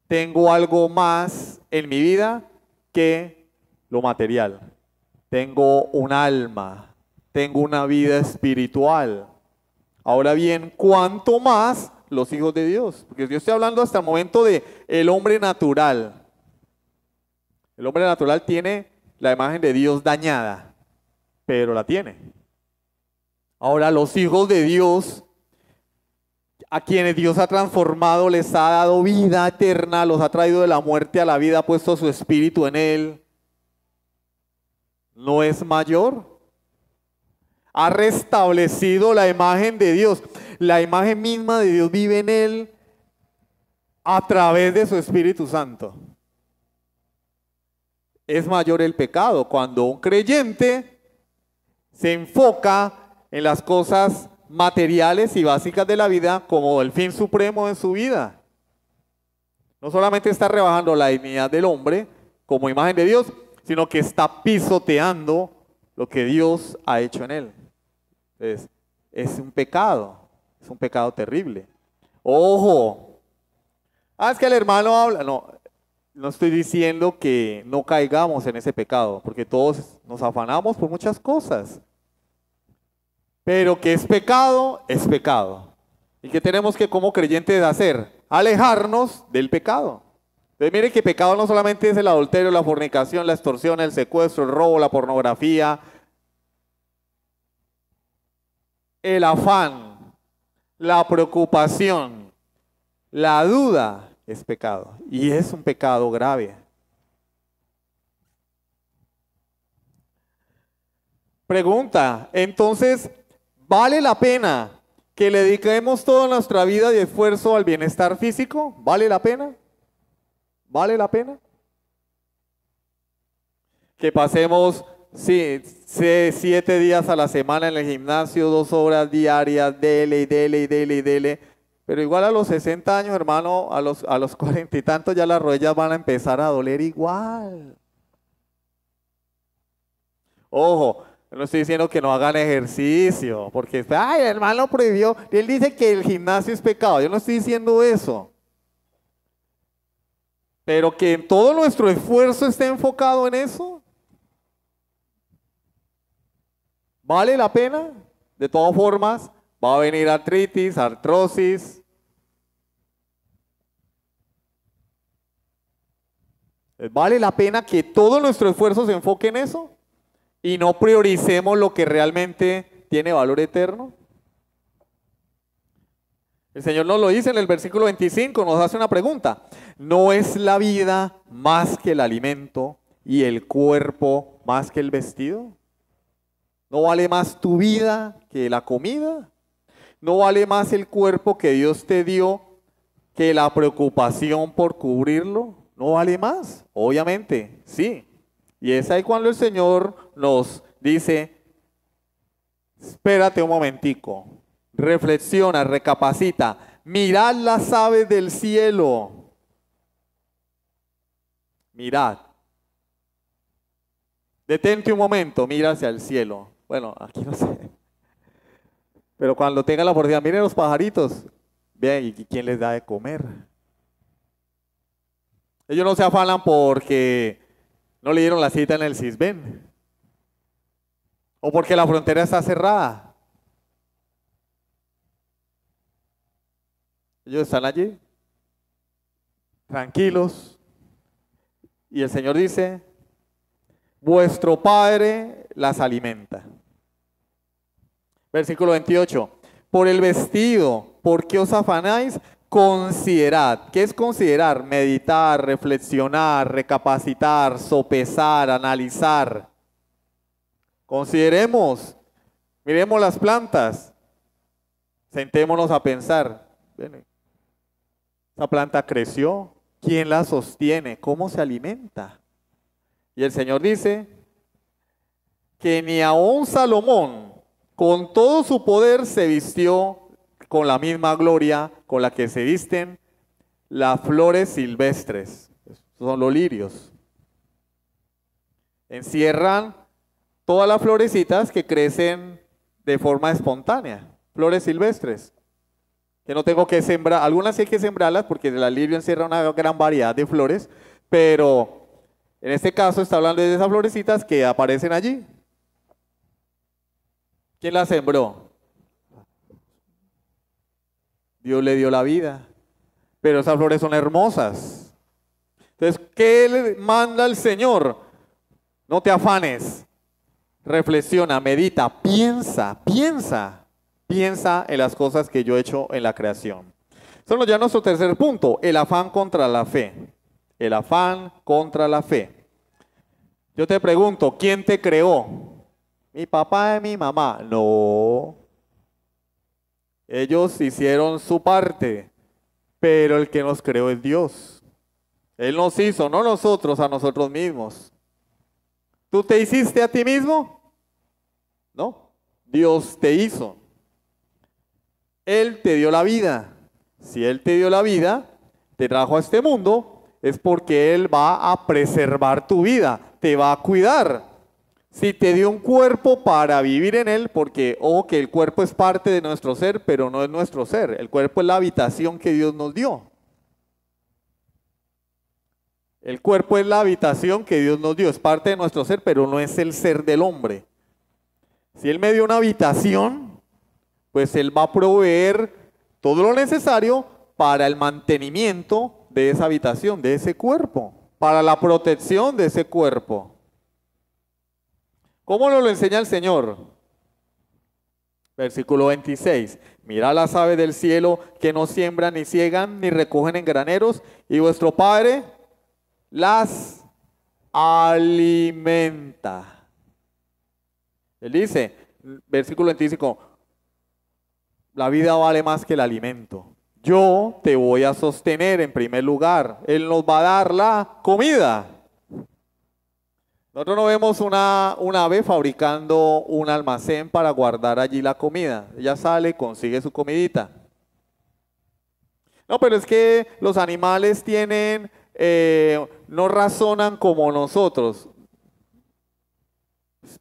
tengo algo más en mi vida que lo material. Tengo un alma, tengo una vida espiritual. Ahora bien, ¿cuánto más los hijos de Dios? Porque yo estoy hablando hasta el momento de el hombre natural. El hombre natural tiene la imagen de Dios dañada, pero la tiene. Ahora los hijos de Dios, a quienes Dios ha transformado, les ha dado vida eterna, los ha traído de la muerte a la vida, ha puesto su espíritu en él. ¿No es mayor? Ha restablecido la imagen de Dios. La imagen misma de Dios vive en él a través de su Espíritu Santo. Es mayor el pecado cuando un creyente se enfoca en las cosas materiales y básicas de la vida como el fin supremo de su vida. No solamente está rebajando la dignidad del hombre como imagen de Dios, sino que está pisoteando lo que Dios ha hecho en él. Entonces, es un pecado terrible. Ojo, es que el hermano habla, no estoy diciendo que no caigamos en ese pecado, porque todos nos afanamos por muchas cosas. Pero que es pecado, es pecado. ¿Y qué tenemos que como creyentes hacer? Alejarnos del pecado. Entonces mire que pecado no solamente es el adulterio, la fornicación, la extorsión, el secuestro, el robo, la pornografía, el afán, la preocupación, la duda es pecado. Y es un pecado grave. Pregunta, entonces, ¿vale la pena que le dediquemos toda nuestra vida y esfuerzo al bienestar físico? ¿Vale la pena? ¿Vale la pena? Que pasemos 7 días a la semana en el gimnasio, 2 horas diarias, dele y dele y dele y dele. Pero igual a los 60 años, hermano, a los 40 y tantos ya las rodillas van a empezar a doler igual. Ojo, no estoy diciendo que no hagan ejercicio, porque, ay, el hermano prohibió. Él dice que el gimnasio es pecado. Yo no estoy diciendo eso. Pero que todo nuestro esfuerzo esté enfocado en eso. ¿Vale la pena? De todas formas, va a venir artritis, artrosis. ¿Vale la pena que todo nuestro esfuerzo se enfoque en eso? Y no prioricemos lo que realmente tiene valor eterno. El Señor nos lo dice en el versículo 25, nos hace una pregunta. ¿No es la vida más que el alimento y el cuerpo más que el vestido? ¿No vale más tu vida que la comida? ¿No vale más el cuerpo que Dios te dio que la preocupación por cubrirlo? ¿No vale más? Obviamente, sí. Y es ahí cuando el Señor nos dice, espérate un momentico, reflexiona, recapacita, mirad las aves del cielo. Mirad. Detente un momento, mira hacia el cielo. Bueno, aquí no sé. Pero cuando tenga la oportunidad, miren los pajaritos. Vean, ¿y quién les da de comer? Ellos no se afanan porque no le dieron la cita en el CISBEN. O porque la frontera está cerrada. Ellos están allí, tranquilos. Y el Señor dice, vuestro Padre las alimenta. Versículo 28. Por el vestido, ¿por qué os afanáis? Considerad. ¿Qué es considerar? Meditar, reflexionar, recapacitar, sopesar, analizar. Consideremos, miremos las plantas, sentémonos a pensar. Esa planta creció. ¿Quién la sostiene? ¿Cómo se alimenta? Y el Señor dice que ni aun Salomón, con todo su poder, se vistió con la misma gloria con la que se visten las flores silvestres. Son los lirios. Encierran todas las florecitas que crecen de forma espontánea, flores silvestres, que no tengo que sembrar. Algunas sí hay que sembrarlas porque el lirio encierra una gran variedad de flores, pero en este caso está hablando de esas florecitas que aparecen allí. ¿Quién las sembró? Dios le dio la vida, pero esas flores son hermosas. Entonces, ¿qué le manda el Señor? No te afanes, reflexiona, medita, piensa en las cosas que yo he hecho en la creación. Eso nos lleva a nuestro tercer punto, el afán contra la fe. El afán contra la fe. Yo te pregunto, ¿quién te creó? ¿Mi papá y mi mamá? No. Ellos hicieron su parte, pero el que nos creó es Dios. Él nos hizo, no nosotros a nosotros mismos. ¿Tú te hiciste a ti mismo? No, Dios te hizo. Él te dio la vida. Si Él te dio la vida, te trajo a este mundo, es porque Él va a preservar tu vida, te va a cuidar. Si te dio un cuerpo para vivir en Él, porque, ojo, que el cuerpo es parte de nuestro ser, pero no es nuestro ser. El cuerpo es la habitación que Dios nos dio. El cuerpo es la habitación que Dios nos dio, es parte de nuestro ser, pero no es el ser del hombre. Si Él me dio una habitación, pues Él va a proveer todo lo necesario para el mantenimiento de esa habitación, de ese cuerpo, para la protección de ese cuerpo. ¿Cómo nos lo enseña el Señor? Versículo 26. Mira las aves del cielo que no siembran, ni ciegan, ni recogen en graneros, y vuestro Padre las alimenta. Él dice, versículo 25, la vida vale más que el alimento. Yo te voy a sostener en primer lugar. Él nos va a dar la comida. Nosotros no vemos una ave fabricando un almacén para guardar allí la comida. Ella sale, consigue su comidita. No, pero es que los animales tienen, no razonan como nosotros.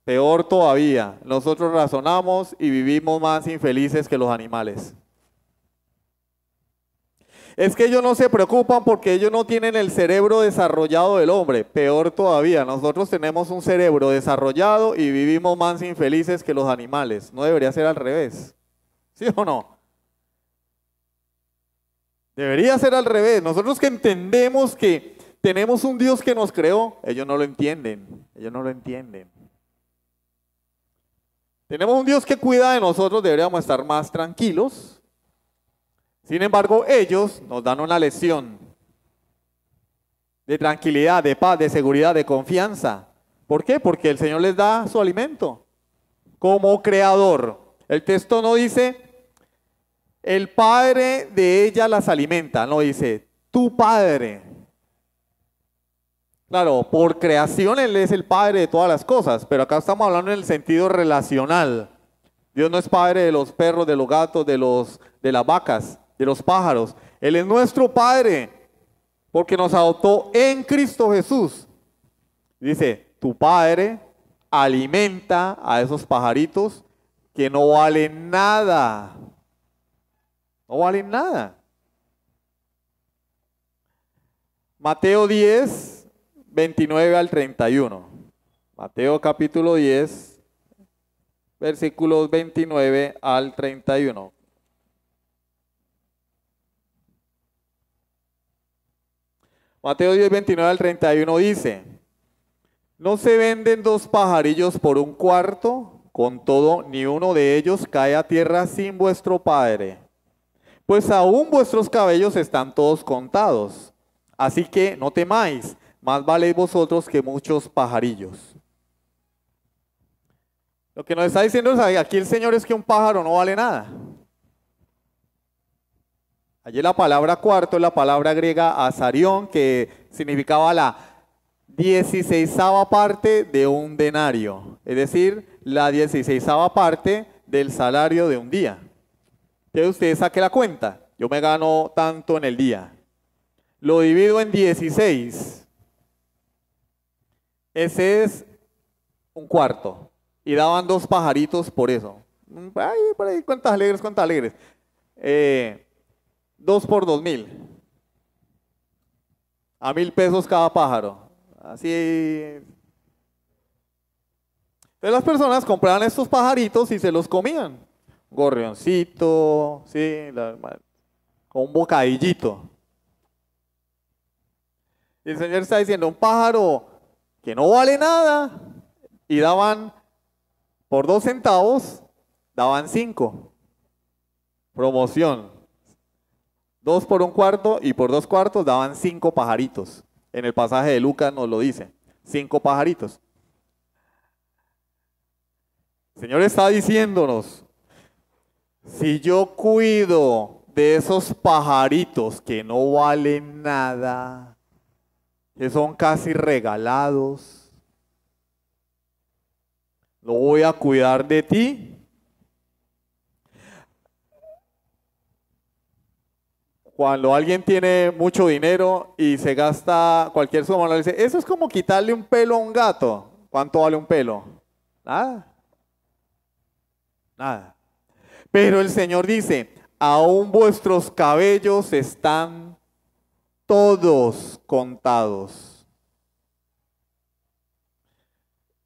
Peor todavía, nosotros razonamos y vivimos más infelices que los animales. Es que ellos no se preocupan porque ellos no tienen el cerebro desarrollado del hombre. Peor todavía, nosotros tenemos un cerebro desarrollado y vivimos más infelices que los animales. No debería ser al revés. ¿Sí o no? Debería ser al revés. Nosotros que entendemos que tenemos un Dios que nos creó, ellos no lo entienden. Ellos no lo entienden. Tenemos un Dios que cuida de nosotros, deberíamos estar más tranquilos. Sin embargo, ellos nos dan una lección de tranquilidad, de paz, de seguridad, de confianza. ¿Por qué? Porque el Señor les da su alimento como creador. El texto no dice, el Padre de ella las alimenta, no dice, tu Padre. Claro, por creación Él es el Padre de todas las cosas, pero acá estamos hablando en el sentido relacional. Dios no es Padre de los perros, de los gatos, de las vacas, de los pájaros. Él es nuestro Padre, porque nos adoptó en Cristo Jesús. Dice, tu Padre alimenta a esos pajaritos que no valen nada. No valen nada. Mateo 10, 29 al 31. Mateo capítulo 10, versículos 29 al 31. Mateo 10, 29 al 31 dice, ¿no se venden dos pajarillos por un cuarto? Con todo, ni uno de ellos cae a tierra sin vuestro Padre. Pues aún vuestros cabellos están todos contados. Así que no temáis, más valéis vosotros que muchos pajarillos. Lo que nos está diciendo aquí el Señor es que un pájaro no vale nada. Allí la palabra cuarto es la palabra griega asarión, que significaba la 16ª parte de un denario, es decir, la 16ª parte del salario de un día. Entonces usted saque la cuenta, yo me gano tanto en el día, lo divido en 16, ese es un cuarto, y daban 2 pajaritos por eso. Ay, por ahí, cuentas alegres, cuentas alegres. 2 por 2.000, a 1.000 pesos cada pájaro. Así. Entonces las personas compraban estos pajaritos y se los comían. Gorrioncito, sí, con un bocadillito. Y el Señor está diciendo, un pájaro que no vale nada, y daban por 2 centavos, daban 5. Promoción. 2 por un cuarto y por 2 cuartos daban 5 pajaritos. En el pasaje de Lucas nos lo dice, 5 pajaritos. El Señor está diciéndonos, si yo cuido de esos pajaritos que no valen nada, que son casi regalados, ¿lo voy a cuidar de ti? Cuando alguien tiene mucho dinero y se gasta cualquier suma, le dice, eso es como quitarle un pelo a un gato. ¿Cuánto vale un pelo? Nada. Nada. Pero el Señor dice, aún vuestros cabellos están todos contados.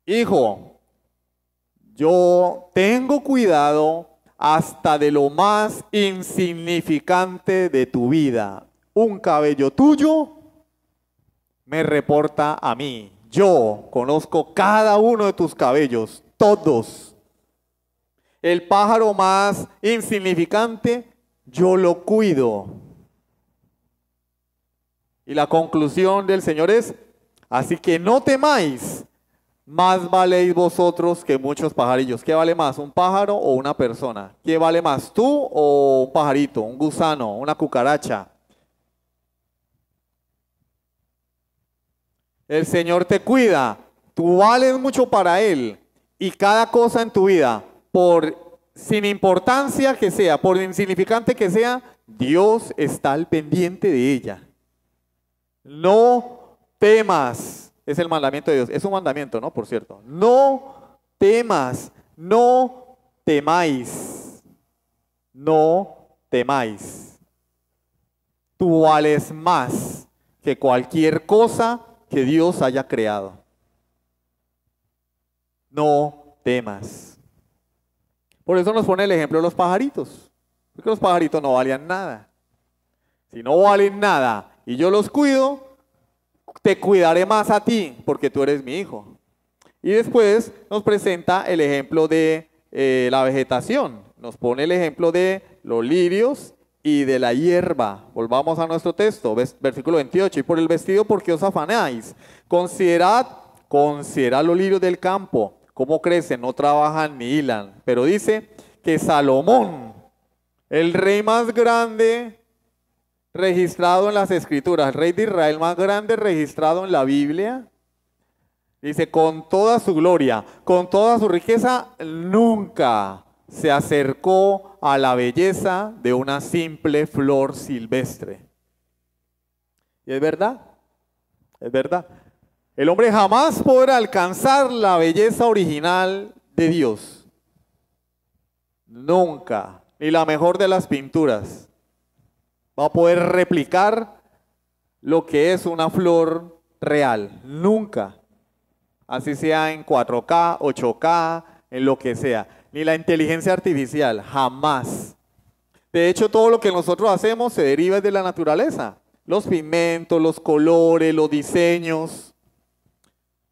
Hijo, yo tengo cuidado hasta de lo más insignificante de tu vida. Un cabello tuyo me reporta a mí. Yo conozco cada uno de tus cabellos, todos. El pájaro más insignificante, yo lo cuido. Y la conclusión del Señor es, así que no temáis, más valéis vosotros que muchos pajarillos. ¿Qué vale más, un pájaro o una persona? ¿Qué vale más, tú o un pajarito, un gusano, una cucaracha? El Señor te cuida, tú vales mucho para Él, y cada cosa en tu vida, por sin importancia que sea, por insignificante que sea, Dios está al pendiente de ella. No temas. Es el mandamiento de Dios. Es un mandamiento, ¿no? Por cierto. No temas, no temáis. No temáis. Tú vales más que cualquier cosa que Dios haya creado. No temas. Por eso nos pone el ejemplo de los pajaritos. Porque los pajaritos no valían nada. Si no valen nada y yo los cuido, te cuidaré más a ti, porque tú eres mi hijo. Y después nos presenta el ejemplo de la vegetación. Nos pone el ejemplo de los lirios y de la hierba. Volvamos a nuestro texto, versículo 28. Y por el vestido, ¿por qué os afanáis? Considerad los lirios del campo, cómo crecen, no trabajan ni hilan. Pero dice que Salomón, el rey más grande registrado en las Escrituras, el rey de Israel más grande registrado en la Biblia, dice, con toda su gloria, con toda su riqueza, nunca se acercó a la belleza de una simple flor silvestre. Y es verdad, es verdad. El hombre jamás podrá alcanzar la belleza original de Dios. Nunca, ni la mejor de las pinturas va a poder replicar lo que es una flor real. Nunca. Así sea en 4K, 8K, en lo que sea. Ni la inteligencia artificial, jamás. De hecho, todo lo que nosotros hacemos se deriva de la naturaleza. Los pigmentos, los colores, los diseños.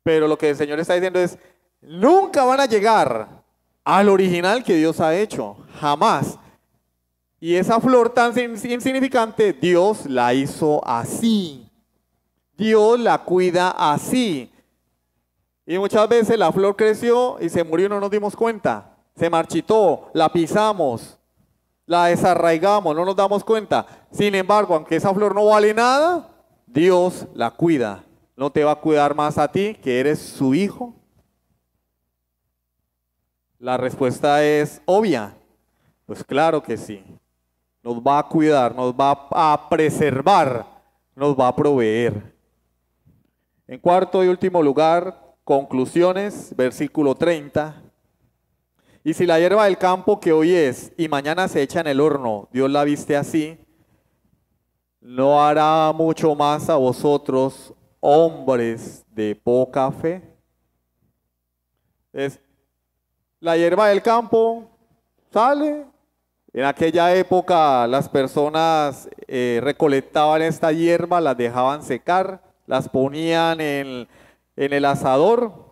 Pero lo que el Señor está diciendo es, nunca van a llegar al original que Dios ha hecho. Jamás. Y esa flor tan insignificante, Dios la hizo así. Dios la cuida así. Y muchas veces la flor creció y se murió y no nos dimos cuenta. Se marchitó, la pisamos. la desarraigamos, no nos damos cuenta. Sin embargo, aunque esa flor no vale nada, Dios la cuida. ¿No te va a cuidar más a ti, que eres su hijo? La respuesta es obvia. Pues claro que sí. Nos va a cuidar, nos va a preservar, nos va a proveer. En cuarto y último lugar, conclusiones, versículo 30. Y si la hierba del campo que hoy es y mañana se echa en el horno, Dios la viste así, ¿no hará mucho más a vosotros, hombres de poca fe? La hierba del campo sale. En aquella época las personas recolectaban esta hierba, las dejaban secar, las ponían en el asador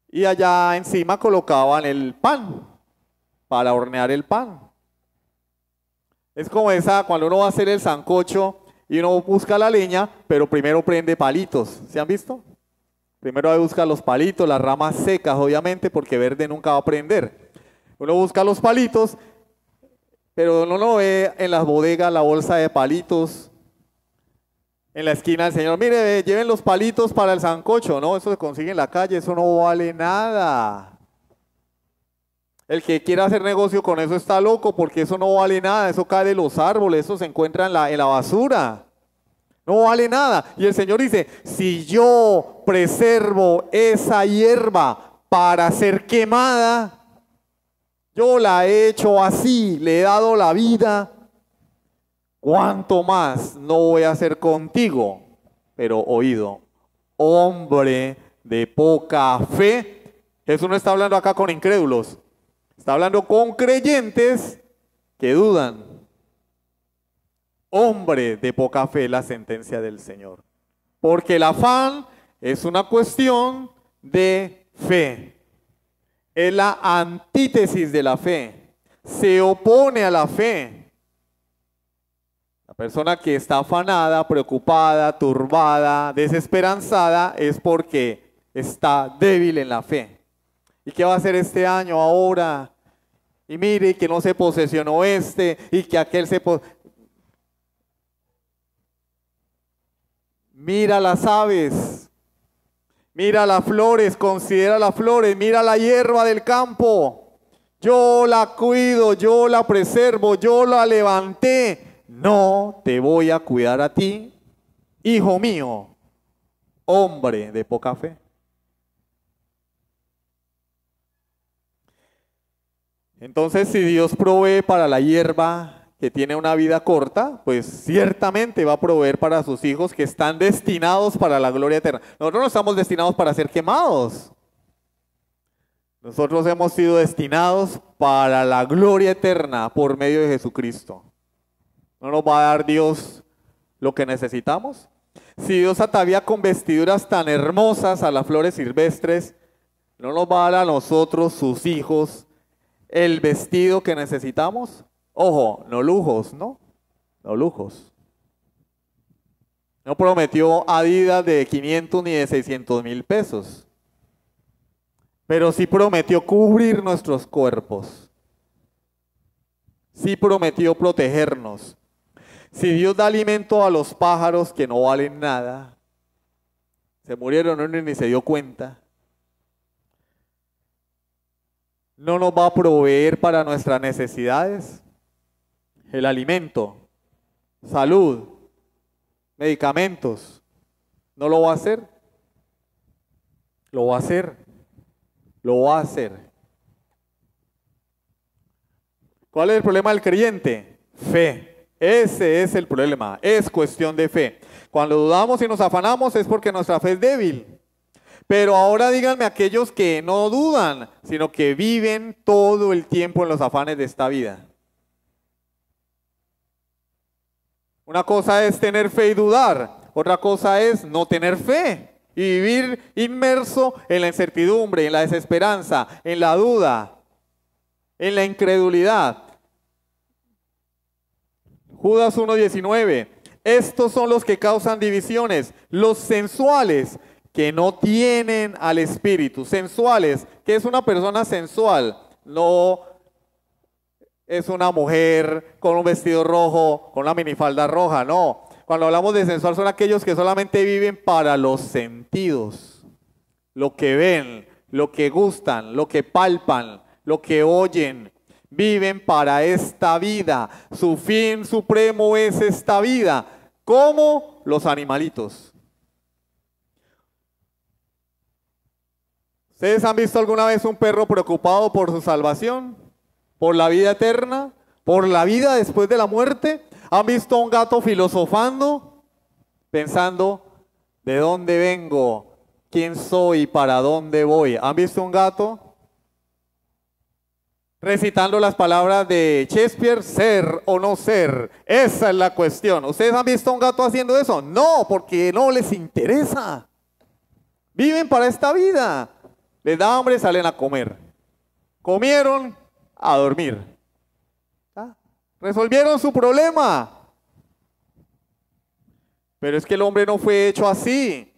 y allá encima colocaban el pan para hornear el pan. Es como cuando uno va a hacer el sancocho y uno busca la leña, pero primero prende palitos. ¿Se han visto? Primero hay que buscar los palitos, las ramas secas, obviamente, porque verde nunca va a prender. Uno busca los palitos, pero uno no ve en las bodegas la bolsa de palitos. En la esquina el señor, mire, lleven los palitos para el sancocho. No, eso se consigue en la calle, eso no vale nada. El que quiera hacer negocio con eso está loco, porque eso no vale nada, eso cae de los árboles, eso se encuentra en la basura. No vale nada. Y el Señor dice, si yo preservo esa hierba para ser quemada, yo la he hecho así, le he dado la vida, ¿cuánto más no voy a hacer contigo? Pero oído, hombre de poca fe. Jesús no está hablando acá con incrédulos, está hablando con creyentes que dudan. Hombre de poca fe, la sentencia del Señor. Porque el afán es una cuestión de fe. Es la antítesis de la fe. Se opone a la fe. La persona que está afanada, preocupada, turbada, desesperanzada, es porque está débil en la fe. ¿Y qué va a hacer este año ahora? Y mire, que no se posesionó y que aquel se Mira las aves, mira las flores, considera las flores, mira la hierba del campo. Yo la cuido, yo la preservo, yo la levanté. No te voy a cuidar a ti, hijo mío, hombre de poca fe. Entonces, si Dios provee para la hierba que tiene una vida corta, pues ciertamente va a proveer para sus hijos que están destinados para la gloria eterna. Nosotros no estamos destinados para ser quemados. Nosotros hemos sido destinados para la gloria eterna por medio de Jesucristo. ¿No nos va a dar Dios lo que necesitamos? Si Dios atavía con vestiduras tan hermosas a las flores silvestres, ¿no nos va a dar a nosotros, sus hijos, el vestido que necesitamos? Ojo, no lujos, ¿no? No lujos. No prometió Adidas de 500 ni de 600,000 pesos. Pero sí prometió cubrir nuestros cuerpos. Sí prometió protegernos. Si Dios da alimento a los pájaros que no valen nada, se murieron uno y ni se dio cuenta, ¿no nos va a proveer para nuestras necesidades? El alimento, salud, medicamentos, ¿no lo va a hacer? Lo va a hacer, lo va a hacer. ¿Cuál es el problema del creyente? Fe. Ese es el problema, es cuestión de fe. Cuando dudamos y nos afanamos es porque nuestra fe es débil. Pero ahora díganme aquellos que no dudan, sino que viven todo el tiempo en los afanes de esta vida. Una cosa es tener fe y dudar, otra cosa es no tener fe y vivir inmerso en la incertidumbre, en la desesperanza, en la duda, en la incredulidad. Judas 1:19, estos son los que causan divisiones, los sensuales, que no tienen al Espíritu. Sensuales, ¿qué es una persona sensual? No es una mujer con un vestido rojo, con una minifalda roja, no. Cuando hablamos de sensual son aquellos que solamente viven para los sentidos, lo que ven, lo que gustan, lo que palpan, lo que oyen. Viven para esta vida. Su fin supremo es esta vida, como los animalitos. ¿Ustedes han visto alguna vez un perro preocupado por su salvación? ¿Por la vida eterna? ¿Por la vida después de la muerte? ¿Han visto a un gato filosofando? Pensando, ¿de dónde vengo? ¿Quién soy? ¿Para dónde voy? ¿Han visto un gato recitando las palabras de Shakespeare? Ser o no ser. Esa es la cuestión. ¿Ustedes han visto a un gato haciendo eso? No, porque no les interesa. Viven para esta vida. Les da hambre, salen a comer. Comieron, a dormir. Resolvieron su problema. Pero es que el hombre no fue hecho así.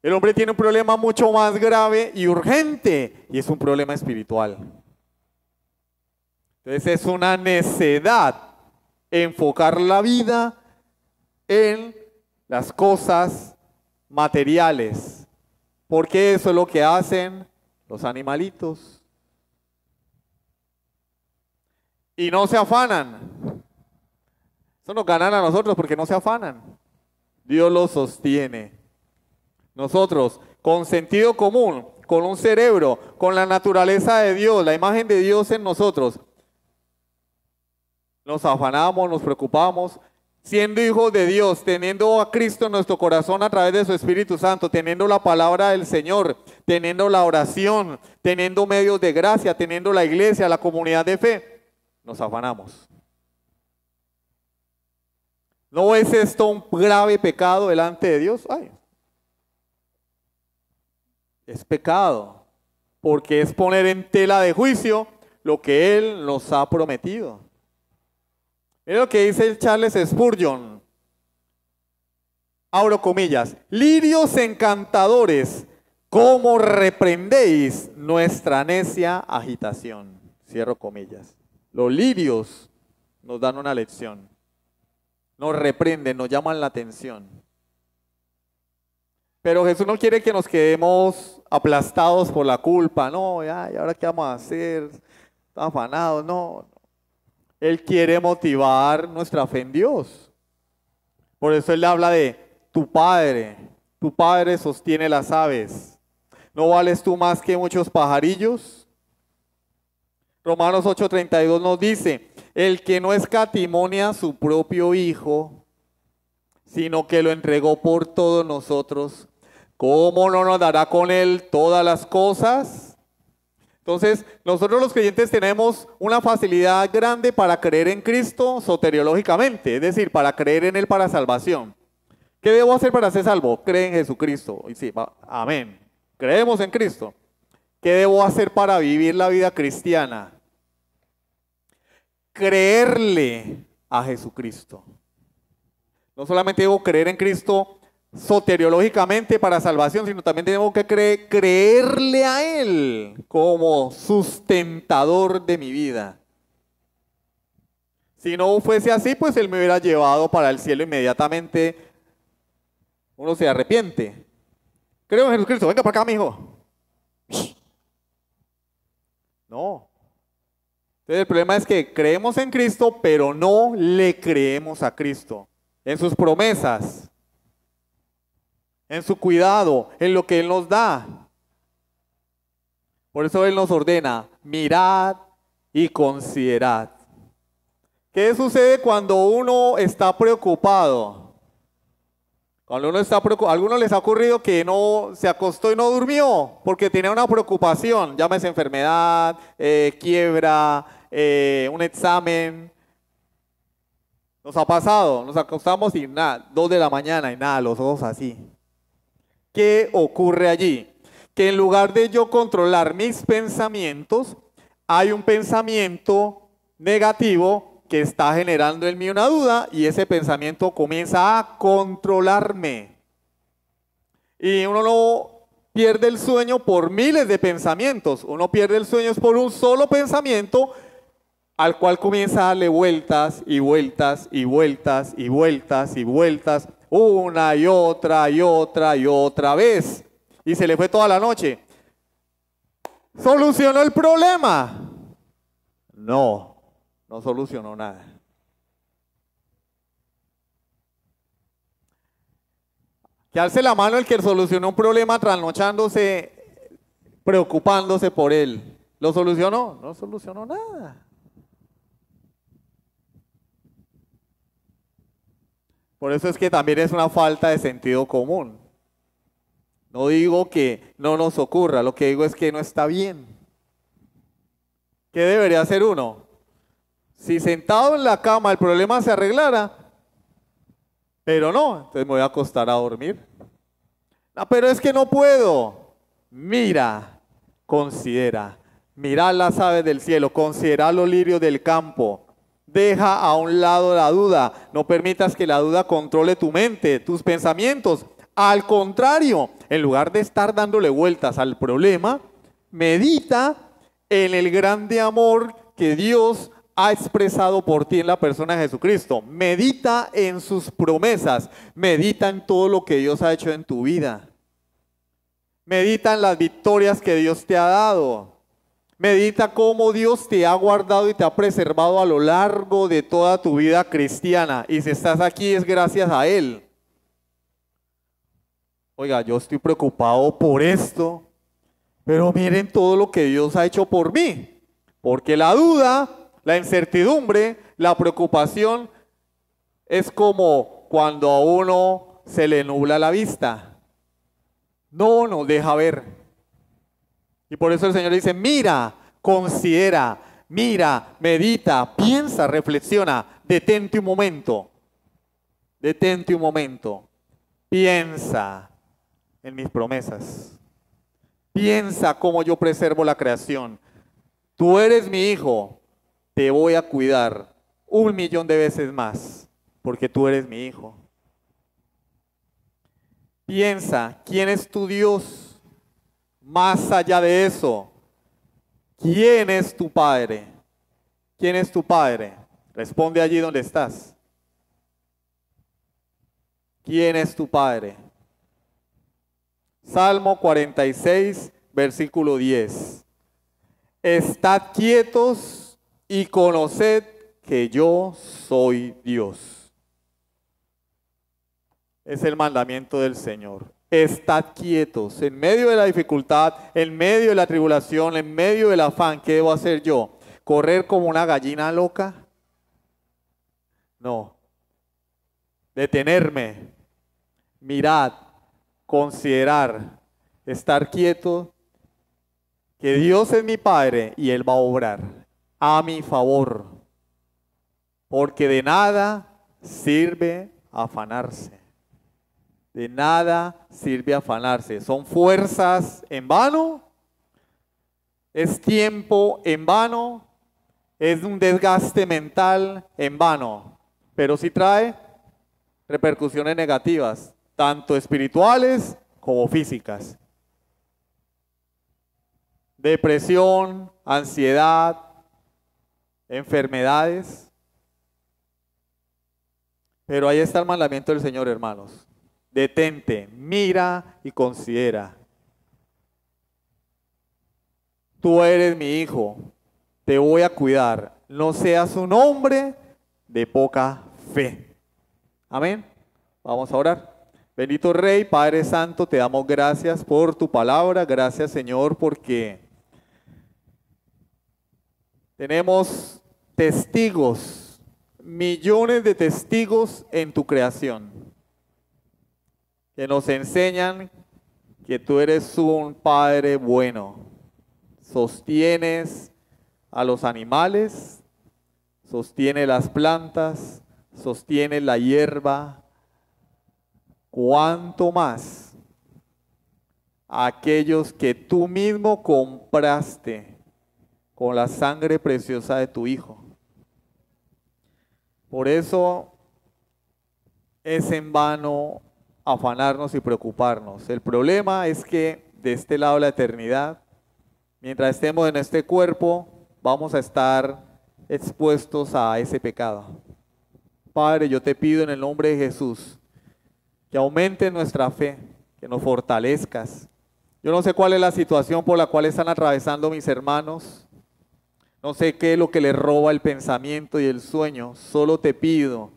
El hombre tiene un problema mucho más grave y urgente, y es un problema espiritual. Entonces es una necedad enfocar la vida en las cosas materiales, porque eso es lo que hacen los animalitos. Y no se afanan. Eso nos ganan a nosotros porque no se afanan. Dios los sostiene. Nosotros, con sentido común, con un cerebro, con la naturaleza de Dios, la imagen de Dios en nosotros, nos afanamos, nos preocupamos, siendo hijos de Dios, teniendo a Cristo en nuestro corazón a través de su Espíritu Santo, teniendo la palabra del Señor, teniendo la oración, teniendo medios de gracia, teniendo la iglesia, la comunidad de fe. Nos afanamos. ¿No es esto un grave pecado delante de Dios? Ay, es pecado, porque es poner en tela de juicio lo que Él nos ha prometido. Mira lo que dice Charles Spurgeon. Abro comillas. Lirios encantadores, ¿cómo reprendéis nuestra necia agitación? Cierro comillas. Los lirios nos dan una lección, nos reprenden, nos llaman la atención. Pero Jesús no quiere que nos quedemos aplastados por la culpa. No, ya, ¿y ahora qué vamos a hacer? Estamos afanados. No. Él quiere motivar nuestra fe en Dios. Por eso Él habla de tu Padre sostiene las aves. ¿No vales tú más que muchos pajarillos? Romanos 8:32 nos dice, el que no escatimonia a su propio Hijo, sino que lo entregó por todos nosotros, ¿cómo no nos dará con Él todas las cosas? Entonces, nosotros los creyentes tenemos una facilidad grande para creer en Cristo soteriológicamente, es decir, para creer en Él para salvación. ¿Qué debo hacer para ser salvo? Cree en Jesucristo. Y sí, amén. Creemos en Cristo. ¿Qué debo hacer para vivir la vida cristiana? Creerle a Jesucristo. No solamente debo creer en Cristo soteriológicamente para salvación, sino también tengo que creerle a Él como sustentador de mi vida. Si no fuese así, pues Él me hubiera llevado para el cielo inmediatamente. Uno se arrepiente. Creo en Jesucristo, venga para acá, mijo. No. Entonces el problema es que creemos en Cristo, pero no le creemos a Cristo. En sus promesas, en su cuidado, en lo que Él nos da. Por eso Él nos ordena, mirad y considerad. ¿Qué sucede cuando uno está preocupado? Cuando uno está preocupado, ¿a algunos les ha ocurrido que no se acostó y no durmió porque tenía una preocupación? Llámese enfermedad, quiebra, un examen. Nos ha pasado, nos acostamos y nada, 2 de la mañana y nada, los ojos así. ¿Qué ocurre allí? Que en lugar de yo controlar mis pensamientos, hay un pensamiento negativo que está generando en mí una duda y ese pensamiento comienza a controlarme. Y uno no pierde el sueño por miles de pensamientos, uno pierde el sueño por un solo pensamiento al cual comienza a darle vueltas y vueltas y vueltas y vueltas y vueltas, una y otra y otra y otra vez. Y se le fue toda la noche. ¿Solucionó el problema? No, no solucionó nada. Que alce la mano el que solucionó un problema trasnochándose, preocupándose por él. ¿Lo solucionó? No solucionó nada. Por eso es que también es una falta de sentido común. No digo que no nos ocurra, lo que digo es que no está bien. ¿Qué debería hacer uno? Si sentado en la cama el problema se arreglara, pero no, entonces me voy a acostar a dormir. No, pero es que no puedo. Mira, considera, mira las aves del cielo, considera los lirios del campo. Deja a un lado la duda, no permitas que la duda controle tu mente, tus pensamientos. Al contrario, en lugar de estar dándole vueltas al problema, medita en el grande amor que Dios ha expresado por ti en la persona de Jesucristo. Medita en sus promesas, medita en todo lo que Dios ha hecho en tu vida. Medita en las victorias que Dios te ha dado. Medita cómo Dios te ha guardado y te ha preservado a lo largo de toda tu vida cristiana. Y si estás aquí es gracias a Él. Oiga, yo estoy preocupado por esto, pero miren todo lo que Dios ha hecho por mí. Porque la duda, la incertidumbre, la preocupación es como cuando a uno se le nubla la vista. No nos deja ver. Y por eso el Señor dice, mira, considera, mira, medita, piensa, reflexiona, detente un momento, piensa en mis promesas, piensa cómo yo preservo la creación. Tú eres mi hijo, te voy a cuidar 1.000.000 de veces más, porque tú eres mi hijo. Piensa, ¿quién es tu Dios? Más allá de eso, ¿quién es tu Padre? ¿Quién es tu Padre? Responde allí donde estás. ¿Quién es tu Padre? Salmo 46, versículo 10. Estad quietos y conoced que yo soy Dios. Es el mandamiento del Señor. Estad quietos, en medio de la dificultad, en medio de la tribulación, en medio del afán. ¿Qué debo hacer yo? ¿Correr como una gallina loca? No. Detenerme, mirad, considerar, estar quieto, que Dios es mi Padre y Él va a obrar a mi favor, porque de nada sirve afanarse. De nada sirve afanarse. Son fuerzas en vano, es tiempo en vano, es un desgaste mental en vano, pero sí trae repercusiones negativas, tanto espirituales como físicas. Depresión, ansiedad, enfermedades. Pero ahí está el mandamiento del Señor, hermanos. Detente, mira y considera. Tú eres mi hijo, te voy a cuidar. No seas un hombre de poca fe. Amén. Vamos a orar. Bendito Rey, Padre Santo, te damos gracias por tu palabra. Gracias, Señor, porque tenemos testigos, millones de testigos en tu creación, que nos enseñan que tú eres un Padre bueno. Sostienes a los animales, sostienes las plantas, sostienes la hierba. ¿Cuánto más a aquellos que tú mismo compraste con la sangre preciosa de tu Hijo? Por eso es en vano afanarnos y preocuparnos. El problema es que de este lado de la eternidad, mientras estemos en este cuerpo, vamos a estar expuestos a ese pecado. Padre, yo te pido en el nombre de Jesús que aumentes nuestra fe, que nos fortalezcas. Yo no sé cuál es la situación por la cual están atravesando mis hermanos. No sé qué es lo que les roba el pensamiento y el sueño. Solo te pido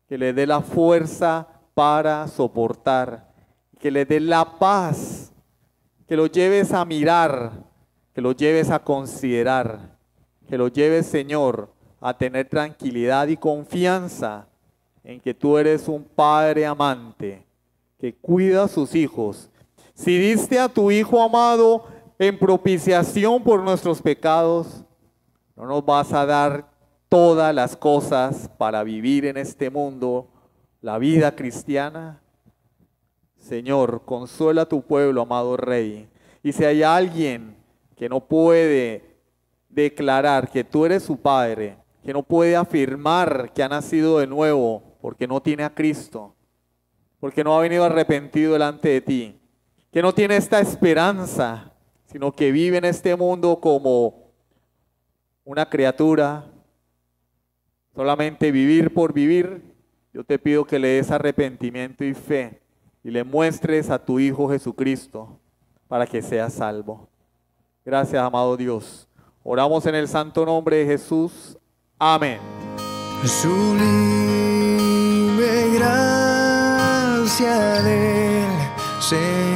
que les dé la fuerza para soportar, que les dé la paz, que los lleves a mirar, que los lleves a considerar, que los lleves, Señor, a tener tranquilidad y confianza en que tú eres un Padre amante, que cuida a sus hijos. Si diste a tu Hijo amado en propiciación por nuestros pecados, no nos vas a dar todas las cosas para vivir en este mundo la vida cristiana. Señor, consuela a tu pueblo, amado Rey. Y si hay alguien que no puede declarar que tú eres su Padre, que no puede afirmar que ha nacido de nuevo porque no tiene a Cristo, porque no ha venido arrepentido delante de ti, que no tiene esta esperanza, sino que vive en este mundo como una criatura, solamente vivir por vivir, yo te pido que le des arrepentimiento y fe y le muestres a tu Hijo Jesucristo para que sea salvo. Gracias, amado Dios. Oramos en el santo nombre de Jesús. Amén. Sublime gracia del Señor.